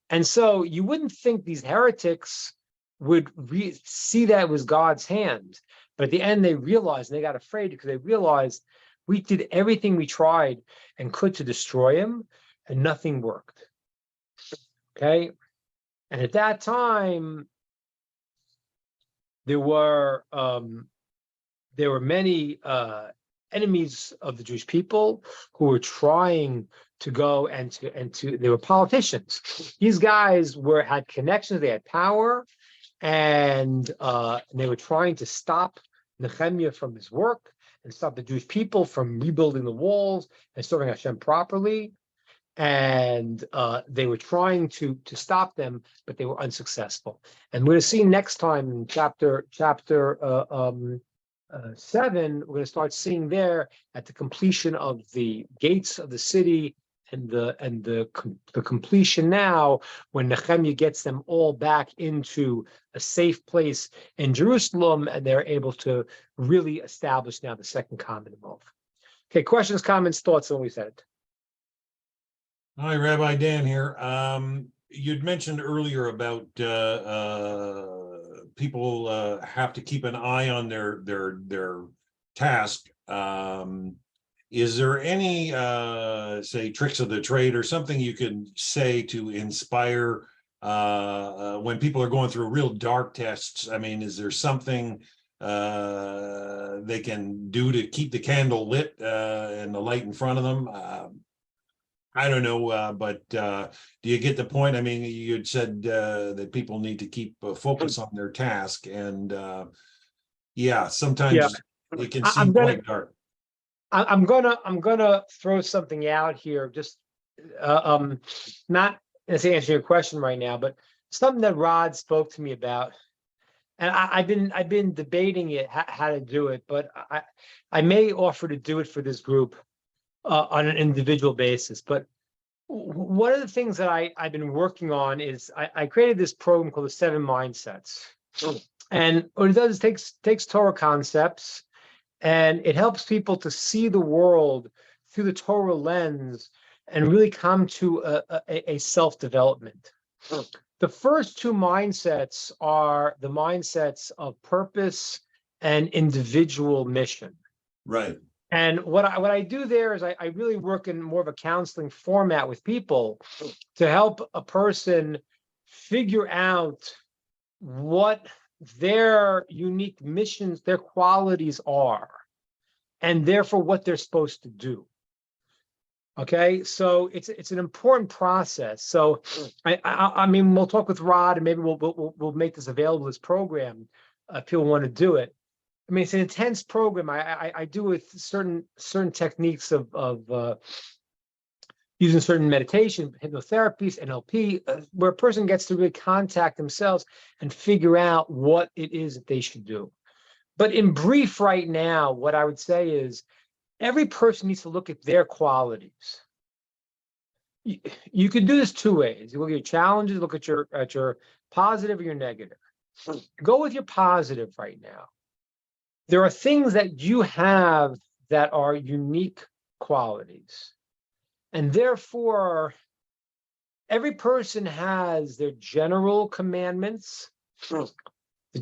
And so you wouldn't think these heretics would see that it was God's hand. But at the end, they realized, and they got afraid because they realized we did everything we tried and could to destroy him, and nothing worked. Okay? And at that time, there were many enemies of the Jewish people who were trying to go and to they were politicians. These guys had connections, they had power, and they were trying to stop Nehemiah from his work and stop the Jewish people from rebuilding the walls and serving Hashem properly. and they were trying to stop them, but they were unsuccessful. And we're going to see next time in chapter 7, we're going to start seeing there at the completion of the gates of the city and the completion now, when Nehemiah gets them all back into a safe place in Jerusalem, and they're able to really establish now the second Commonwealth. Okay, questions, comments, thoughts on what we said? Hi, Rabbi Dan here. You'd mentioned earlier about people have to keep an eye on their task. Is there any say tricks of the trade or something you can say to inspire when people are going through real dark tests? I mean, is there something they can do to keep the candle lit and the light in front of them? I don't know, but do you get the point? I mean, you'd said that people need to keep focus on their task, and yeah, sometimes it can seem quite dark. I'm gonna throw something out here, just not to answer your question right now, but something that Rod spoke to me about, and I've been debating it how to do it, but I may offer to do it for this group on an individual basis. But one of the things that I've been working on is I created this program called the 7 Mindsets, and what it does is takes Torah concepts, and it helps people to see the world through the Torah lens and really come to a self-development. The first 2 mindsets are the mindsets of purpose and individual mission. Right. And what I do there is I really work in more of a counseling format with people to help a person figure out what their unique missions, their qualities are, and therefore what they're supposed to do. Okay, so it's an important process. So I mean, we'll talk with Rod, and maybe we'll make this available, this program, if people want to do it. I mean, it's an intense program. I do with certain techniques of using certain meditation, hypnotherapies, NLP, where a person gets to really contact themselves and figure out what it is that they should do. But in brief, right now, what I would say is every person needs to look at their qualities. You could do this 2 ways. You look at your challenges, look at your positive or your negative. Go with your positive right now. There are things that you have that are unique qualities. And therefore, every person has their general commandments. The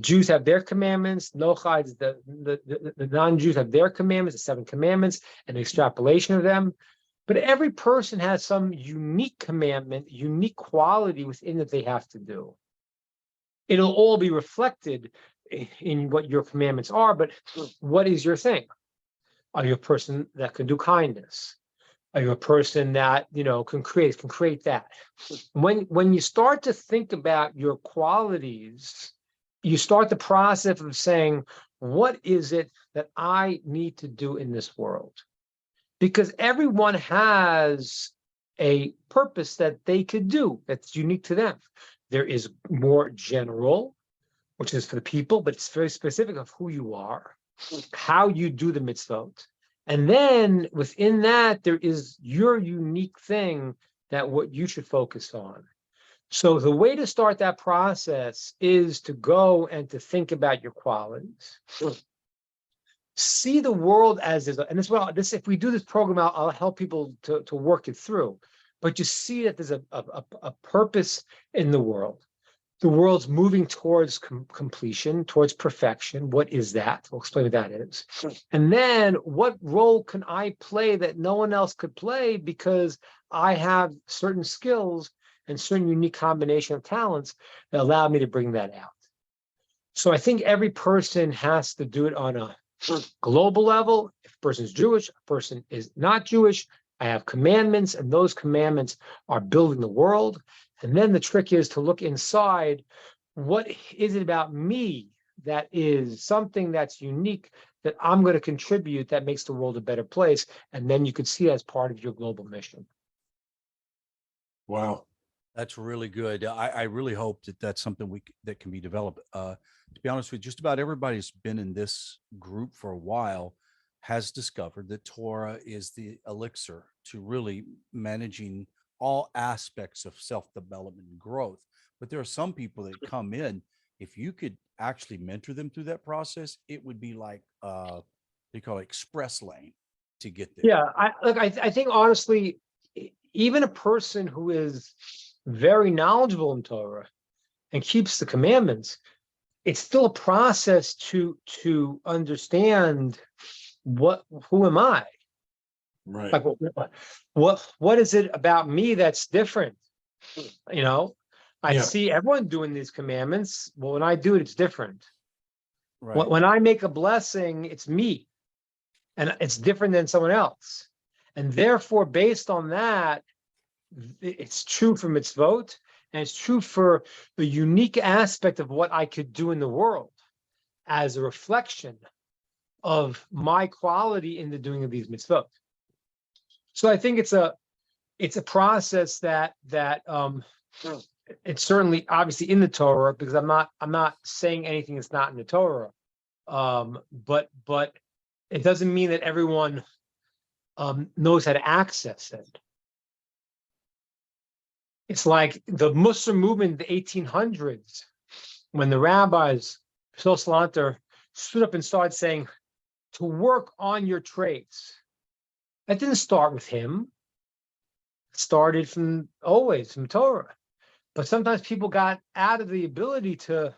Jews have their commandments. Nochites, the non-Jews have their commandments, the 7 commandments, and the extrapolation of them. But every person has some unique commandment, unique quality within that they have to do. It'll all be reflected in what your commandments are, but what is your thing? Are you a person that can do kindness? Are you a person that, can create that? When you start to think about your qualities, you start the process of saying, what is it that I need to do in this world? Because everyone has a purpose that they could do that's unique to them. There is more general, which is for the people, but it's very specific of who you are, how you do the mitzvot. And then within that, there is your unique thing that what you should focus on. So the way to start that process is to go and to think about your qualities. See the world as is, and if we do this program, I'll help people to work it through. But you see that there's a purpose in the world. The world's moving towards completion, towards perfection. What is that? We'll explain what that is. And then what role can I play that no one else could play because I have certain skills and certain unique combination of talents that allow me to bring that out. So I think every person has to do it on a global level. If a person is Jewish, a person is not Jewish, I have commandments, and those commandments are building the world. And then the trick is to look inside. What is it about me that is something that's unique that I'm going to contribute that makes the world a better place? And then you could see it as part of your global mission. Wow. That's really good. I really hope that that's something that can be developed. To be honest with you, just about everybody who's been in this group for a while has discovered that Torah is the elixir to really managing all aspects of self-development and growth. But there are some people that come in, if you could actually mentor them through that process, it would be like they call it express lane to get there. Yeah, I think honestly, even a person who is very knowledgeable in Torah and keeps the commandments, it's still a process to understand who am I? Right. Like what is it about me that's different? You know, I Yeah. see everyone doing these commandments. Well, when I do it, it's different. Right. When I make a blessing, it's me, and it's different than someone else. And therefore, based on that, it's true for mitzvot, and it's true for the unique aspect of what I could do in the world as a reflection of my quality in the doing of these mitzvot. So I think it's a process that it's certainly obviously in the Torah, because I'm not saying anything that's not in the Torah, but it doesn't mean that everyone knows how to access it. It's like the Muslim movement in the 1800s, when the rabbis, Phil Salanter, stood up and started saying to work on your trades. That didn't start with him. It started from Torah. But sometimes people got out of the ability to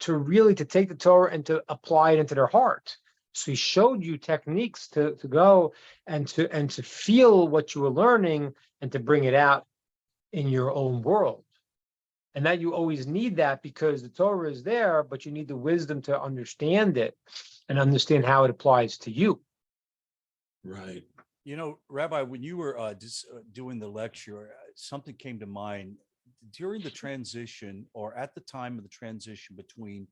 really take the Torah and to apply it into their heart. So he showed you techniques to go and to feel what you were learning and to bring it out in your own world. And that you always need that, because the Torah is there, but you need the wisdom to understand it and understand how it applies to you. Right. You know, Rabbi, when you were doing the lecture, something came to mind during the transition, or at the time of the transition between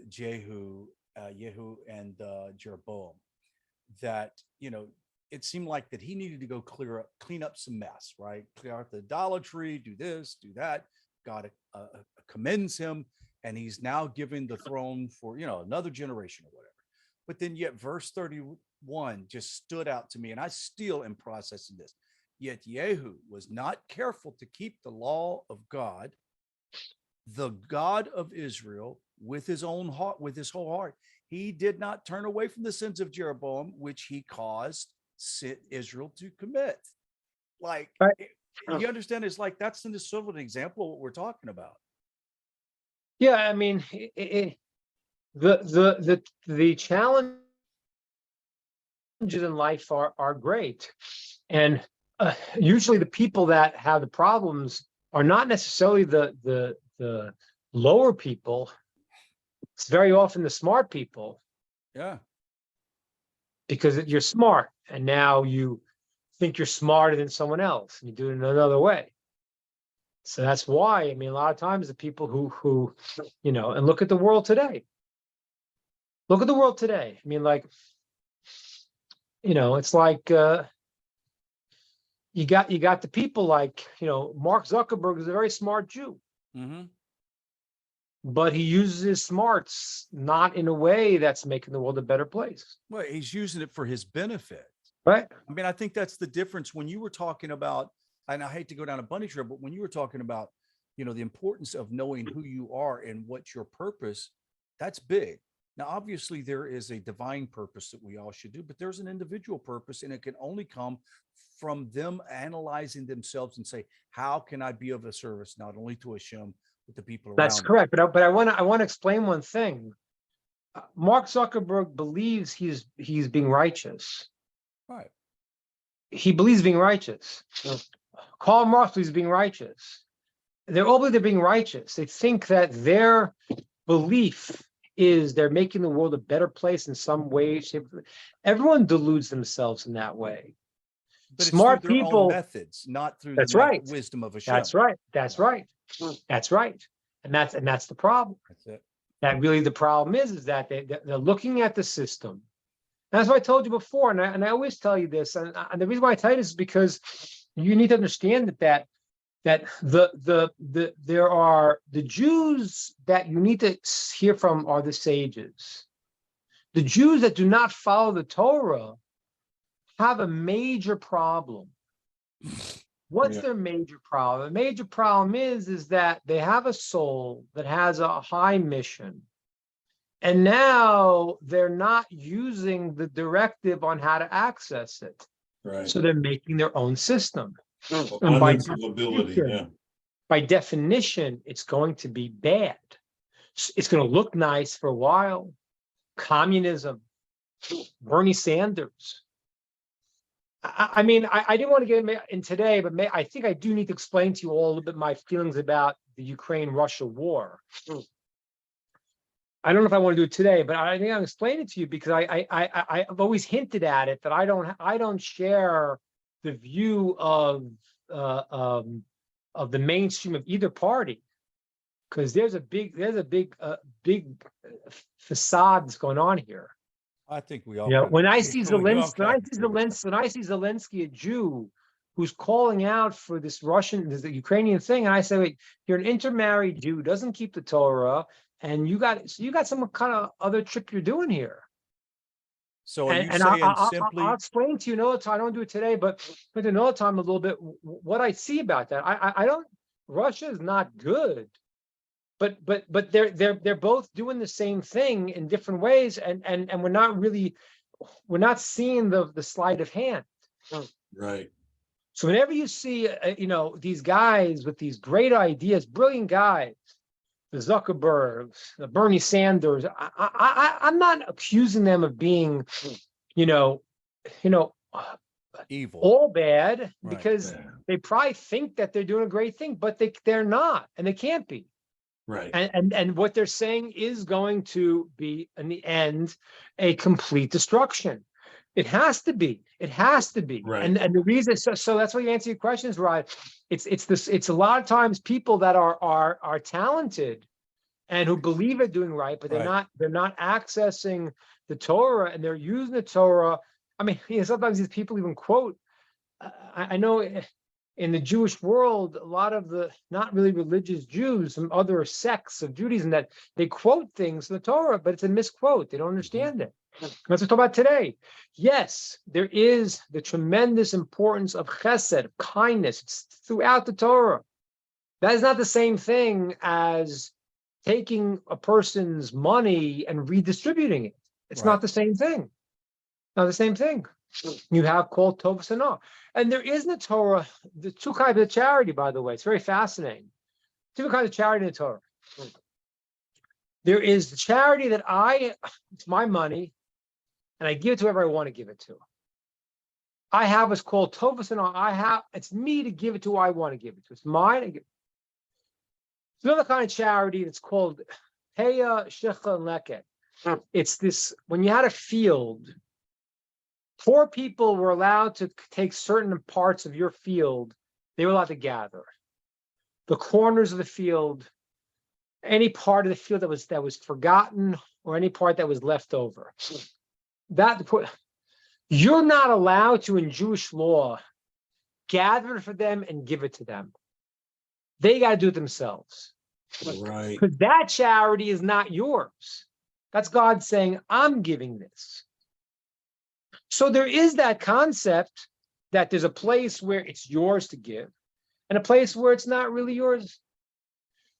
Jehu and Jeroboam, that, you know, it seemed like that he needed to go clean up some mess, right? Clear out the idolatry, do this, do that. God commends him, and he's now given the throne for, you know, another generation or whatever. But then yet verse 31 just stood out to me, and I still am processing this. Yet Jehu was not careful to keep the law of God, the God of Israel, with his own heart, with his whole heart. He did not turn away from the sins of Jeroboam, which he caused Israel to commit. Like, Right. You understand? It's like that's in sort of an example of what we're talking about. Yeah, I mean, the challenges in life are great, and usually the people that have the problems are not necessarily the lower people. It's very often the smart people. Yeah. Because you're smart, and now you think you're smarter than someone else, and you do it in another way. So that's why, I mean, a lot of times the people who you know, and look at the world today. Look at the world today. I mean, like, you know, it's like you got the people like, you know, Mark Zuckerberg is a very smart Jew. Mm-hmm. But he uses his smarts not in a way that's making the world a better place. Well, he's using it for his benefit. Right. I mean, I think that's the difference when you were talking about, and I hate to go down a bunny trail, but when you were talking about, you know, the importance of knowing who you are and what's your purpose, that's big. Now, obviously, there is a divine purpose that we all should do, but there's an individual purpose, and it can only come from them analyzing themselves and say, how can I be of a service, not only to Hashem, but the people around That's me? correct. But I want to explain one thing. Mark Zuckerberg believes he's being righteous. Right. He believes being righteous. Karl Marx believes being righteous. They're all believe they're being righteous. They think that their belief is they're making the world a better place in some way, shape. Everyone deludes themselves in that way. But Smart it's through their people, own methods, not through that's the right. wisdom of Hashem. That's right. That's right. That's right. And that's the problem. That's it. That really the problem is that they're looking at the system. And that's what I told you before, and I always tell you this. And the reason why I tell you this is because you need to understand that that there are the Jews that you need to hear from are the sages. The Jews that do not follow the Torah have a major problem. What's their major problem? The major problem is that they have a soul that has a high mission. And now they're not using the directive on how to access it. Right. So they're making their own system. And Abundance of ability, yeah. by definition, it's going to be bad. It's going to look nice for a while. Communism, Bernie Sanders. I mean, I didn't want to get in today, but I think I do need to explain to you all a little bit my feelings about the Ukraine-Russia war. I don't know if I want to do it today, but I think I'll explain it to you because I've always hinted at it that I don't share the view of the mainstream of either party, because there's a big facade that's going on here. I think we all. Yeah, when I see Zelensky, a Jew who's calling out for this the Ukrainian thing, and I say, wait, you're an intermarried Jew, doesn't keep the Torah, and you got some kind of other trip you're doing here. So are you saying simply? I'll explain to you another time. I don't do it today, but another time a little bit what I see about that. I don't. Russia is not good, but they're both doing the same thing in different ways, and we're not seeing the sleight of hand. Right. So whenever you see these guys with these great ideas, brilliant guys, the Zuckerbergs, the Bernie Sanders, I'm not accusing them of being, evil, all bad, because they probably think that they're doing a great thing, but they're not, and they can't be. Right. And what they're saying is going to be, in the end, a complete destruction. It has to be. It has to be. Right. And the reason, so that's why you answer your questions, right? It's a lot of times people that are talented and who believe they're doing right, but they're not accessing the Torah, and they're using the Torah. I mean, sometimes these people even quote. I know in the Jewish world, a lot of the not really religious Jews, some other sects of Judaism, that they quote things in the Torah, but it's a misquote. They don't understand it. That's what we're talking about today. Yes, there is the tremendous importance of chesed, of kindness. It's throughout the Torah. That is not the same thing as taking a person's money and redistributing it. It's not the same thing. Not the same thing. You have called Tov Sanah. And there is in the Torah the two kinds of charity, by the way. It's very fascinating. Two kinds of charity in the Torah. There is the charity that it's my money, and I give it to whoever I want to give it to. I have what's called Tov Sanah. It's me to give it to who I want to give it to. It's mine. It's another kind of charity that's called Heya, Shecha, and Leket. It's this, when you had a field, poor people were allowed to take certain parts of your field. They were allowed to gather the corners of the field, any part of the field that was forgotten, or any part that was left over. You're not allowed to, in Jewish law, gather it for them and give it to them. They got to do it themselves. Right. Because that charity is not yours. That's God saying, I'm giving this. So there is that concept that there's a place where it's yours to give and a place where it's not really yours.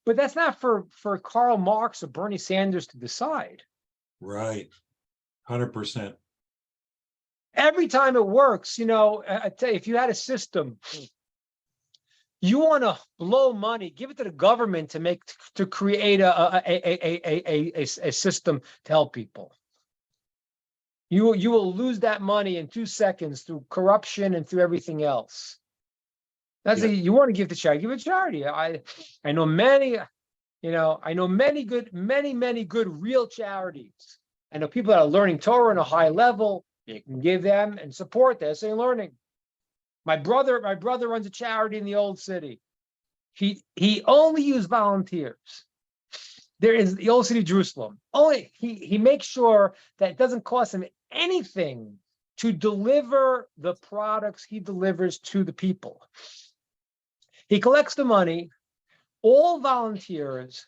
But that's not for Karl Marx or Bernie Sanders to decide. Right. 100%. Every time it works, I tell you, if you had a system, you want to blow money, give it to the government to create a system to help people. You will lose that money in 2 seconds through corruption and through everything else. You want to give to charity, give it to charity. I know many, many good real charities. I know people that are learning Torah on a high level. You can give them and support this. They're learning. My brother runs a charity in the old city. He only used volunteers. There is the old city of Jerusalem. Only he makes sure that it doesn't cost him anything to deliver the products he delivers to the people. He collects the money, all volunteers,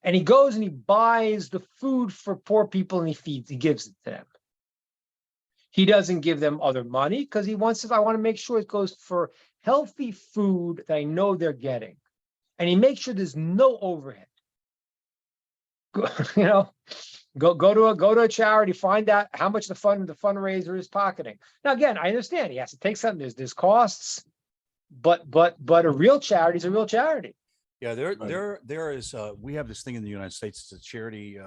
and he goes and he buys the food for poor people and he gives it to them. He doesn't give them other money because he wants to, I want to make sure it goes for healthy food that I know they're getting. And he makes sure there's no overhead. You know, go to a charity, find out how much the fundraiser is pocketing. Now, again, I understand he has to take something, there's costs, but a real charity is a real charity. Yeah, there is. We have this thing in the United States. It's a charity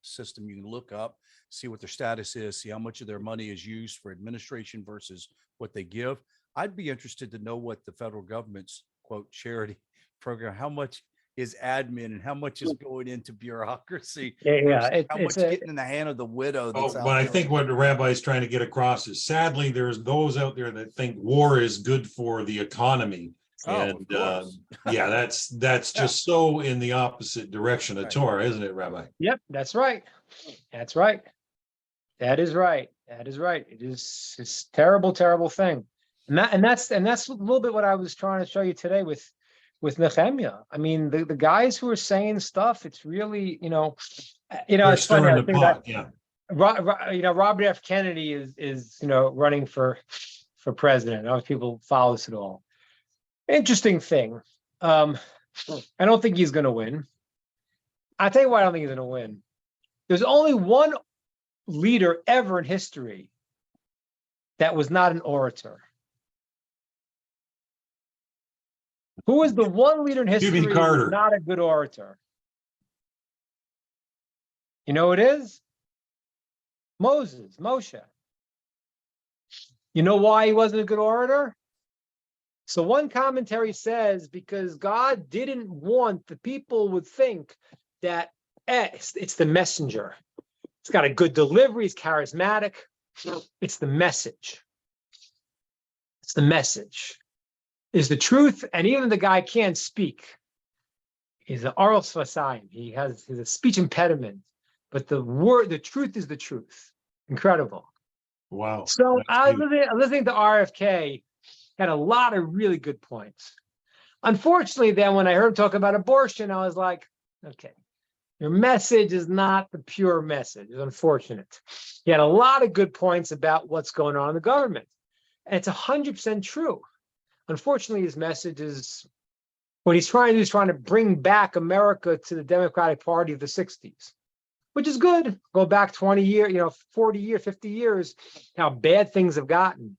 system. You can look up, see what their status is, see how much of their money is used for administration versus what they give. I'd be interested to know what the federal government's quote charity program, how much is admin and how much is going into bureaucracy. Yeah, how much getting in the hand of the widow. But I think what the rabbi is trying to get across is, sadly, there's those out there that think war is good for the economy. And yeah, that's just so in the opposite direction of Torah, isn't it, Rabbi? Yep, that's right. That's right. That is right. That is right. It's a terrible, terrible thing. And that's a little bit what I was trying to show you today with Nehemiah. I mean, the guys who are saying stuff, it's really, it's funny. I think that, yeah. Robert F. Kennedy is running for president. I don't know if people follow this at all. Interesting thing. I don't think he's going to win. I'll tell you why I don't think he's going to win. There's only one leader ever in history that was not an orator. Who is the one leader in history who was not a good orator? You know who it is? Moshe. You know why he wasn't a good orator? So one commentary says because God didn't want the people would think that it's the messenger. It's got a good delivery. It's charismatic. It's the message. It's the message. Is the truth, and even the guy can't speak. He's an oral sfasayim. He's a speech impediment, but the truth is the truth. Incredible. Wow. So I was listening to RFK, had a lot of really good points. Unfortunately, then when I heard him talk about abortion, I was like, okay, your message is not the pure message. It's unfortunate. He had a lot of good points about what's going on in the government. And it's 100% true. Unfortunately, his message is what he's trying to do is trying to bring back America to the Democratic Party of the 60s, which is good. Go back 20 years, 40 years, 50 years, how bad things have gotten.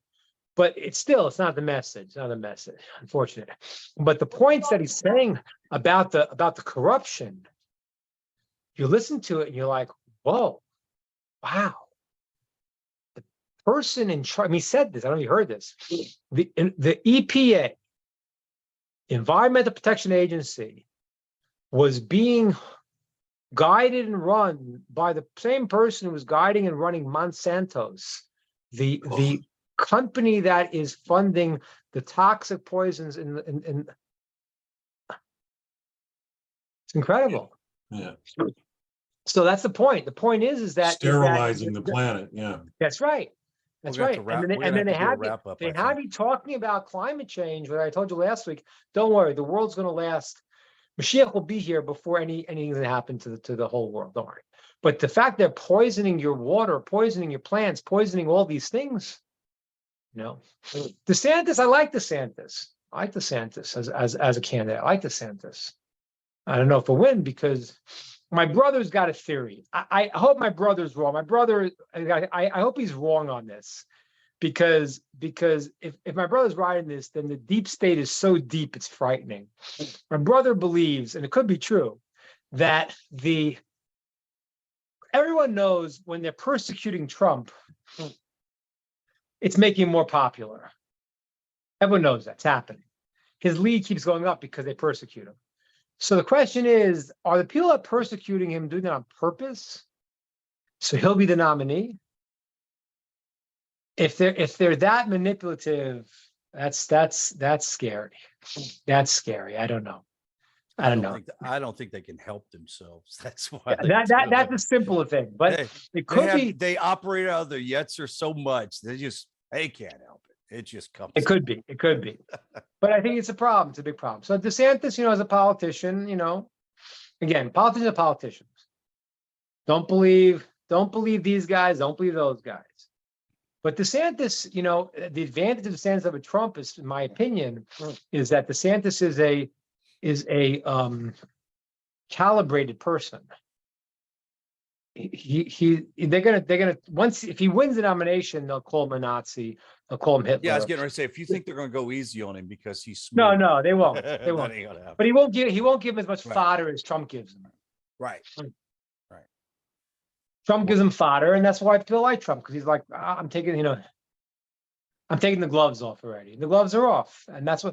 But it's not the message. It's not the message, unfortunately. But the points that he's saying about the corruption, you listen to it and you're like, whoa, wow. The person in charge, he said this, I don't know if you heard this. The EPA, Environmental Protection Agency, was being guided and run by the same person who was guiding and running Monsanto's, the company that is funding the toxic poisons in it's incredible. Yeah. So that's the point. The point is that sterilizing the planet. Yeah. That's right. That's right. And then they have you talking about climate change, what I told you last week. Don't worry, the world's going to last. Mashiach will be here before anything's going to happen to the whole world. Don't worry. But the fact they're poisoning your water, poisoning your plants, poisoning all these things, DeSantis, I like DeSantis. I like DeSantis as a candidate. I like DeSantis. I don't know if he'll win because my brother's got a theory. I hope my brother's wrong. My brother, I hope he's wrong on this because if my brother's right in this, then the deep state is so deep, it's frightening. My brother believes, and it could be true, that everyone knows when they're persecuting Trump, it's making him more popular. Everyone knows that's happening. His lead keeps going up because they persecute him. So the question is, are the people that are persecuting him doing that on purpose? So he'll be the nominee? If they're that manipulative, that's scary. That's scary. I don't know. I don't think they can help themselves. That's why. That's a simple thing, but it could be they operate out of their yetzer so much they can't help it. It just comes. It could be. It could be. But I think it's a problem. It's a big problem. So DeSantis, as a politician, again, politicians are politicians. Don't believe these guys. Don't believe those guys. But DeSantis, the advantage of DeSantis over Trump is, in my opinion, is that DeSantis is a calibrated person. They're gonna once if he wins the nomination, they'll call him a Nazi. They'll call him Hitler. Yeah, I was getting ready to say, if you think they're going to go easy on him because he's No, smooth, they won't. They that won't. ain't gonna happen. But he won't give him as much Right. fodder as Trump gives him. Right. Trump gives him fodder, and that's why I feel like Trump, because he's like, I'm taking the gloves off already. The gloves are off, and that's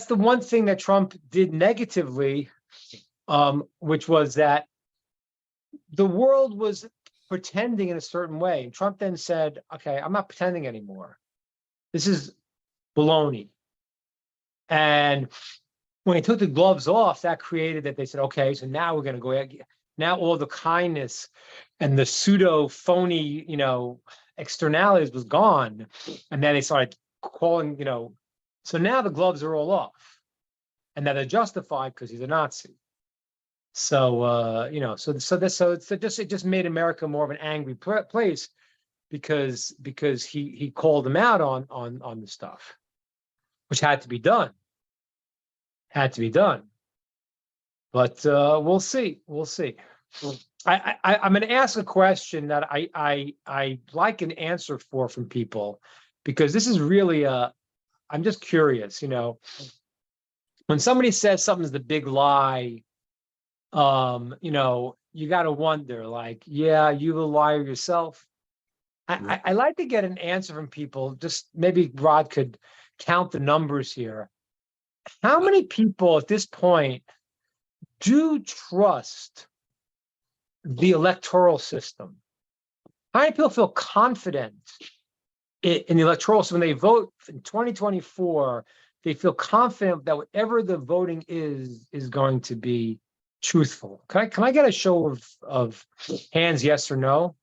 the one thing that Trump did negatively, which was that the world was pretending in a certain way. And Trump then said, "Okay, I'm not pretending anymore. This is baloney." And when he took the gloves off, that created that they said, "Okay, so now we're going to go." Now all the kindness and the pseudo phony, externalities was gone. And then they started calling, so now the gloves are all off. And now they're justified because he's a Nazi. So, it just made America more of an angry place because he called them out on the stuff, which had to be done. But we'll see. I'm going to ask a question that I like an answer from people, because this is really I'm just curious. When somebody says something's the big lie, you got to wonder, like, yeah, you the liar yourself. I like to get an answer from people. Just maybe Rod could count the numbers here. How many people at this point do trust the electoral system? How many people feel confident in the electoral system when they vote in 2024? They feel confident that whatever the voting is going to be truthful. Can I get a show of hands, yes or no?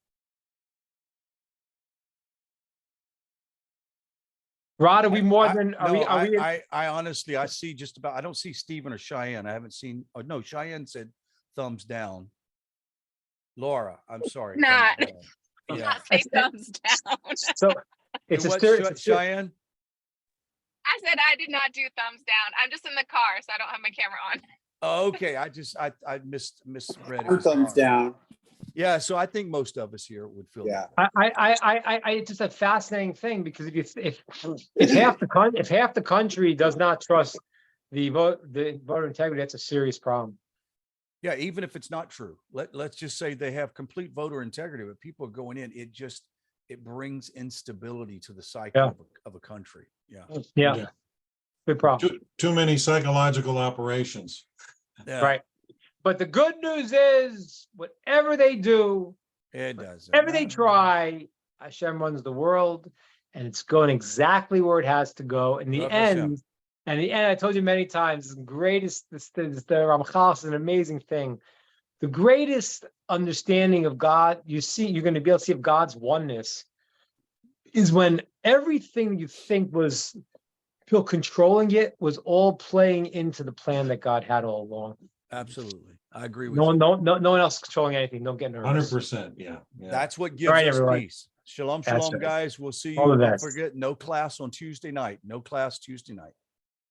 Rod, are we more than I honestly, I see just about. I don't see Stephen or Cheyenne. I haven't seen. Oh no, Cheyenne said thumbs down. Laura, I'm sorry. Not. thumbs down. Yeah. Not say thumbs down. So it's Do a what, stereotype. Cheyenne? I said I did not do thumbs down. I'm just in the car, so I don't have my camera on. Oh, okay. I misread it. Two thumbs down. Yeah, so I think most of us here would feel Yeah. that. It's just a fascinating thing, because if half the country does not trust the voter integrity, that's a serious problem. Yeah, even if it's not true. Let's just say they have complete voter integrity, but people are going in, it brings instability to the psyche Yeah. of a country. Yeah. Yeah. Big problem. Too many psychological operations. Yeah, Right. But the good news is, whatever they do, it does. whatever they try, Hashem runs the world, and it's going exactly where it has to go. In the Baruch end, Hashem. I told you many times, the Ramchal is an amazing thing. The greatest understanding of God, you're going to be able to see of God's oneness, is when everything you think was people controlling it was all playing into the plan that God had all along. Absolutely. I agree with No you. one else is controlling anything. Don't get nervous. 100%. Yeah. That's what gives Right, us everyone. peace. Shalom, That's shalom, right. guys. We'll see you. All the Don't best. forget, no class on Tuesday night. No class Tuesday night.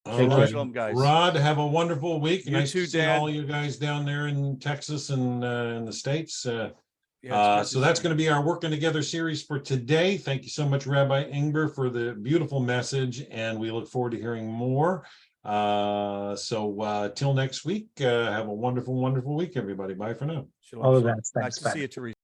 All Thank you. right. Shalom, guys. Rod, have a wonderful week. You Nice too, to see Dan. all you guys down there in Texas and in the States. Yeah, it's So that's going to be our Working Together series for today. Thank you so much, Rabbi Ingber, for the beautiful message, and we look forward to hearing more. So till next week, have a wonderful, wonderful week, everybody. Bye for now. Shalom, All the shalom. best. Nice Thanks. to Bye. see you, Teresa.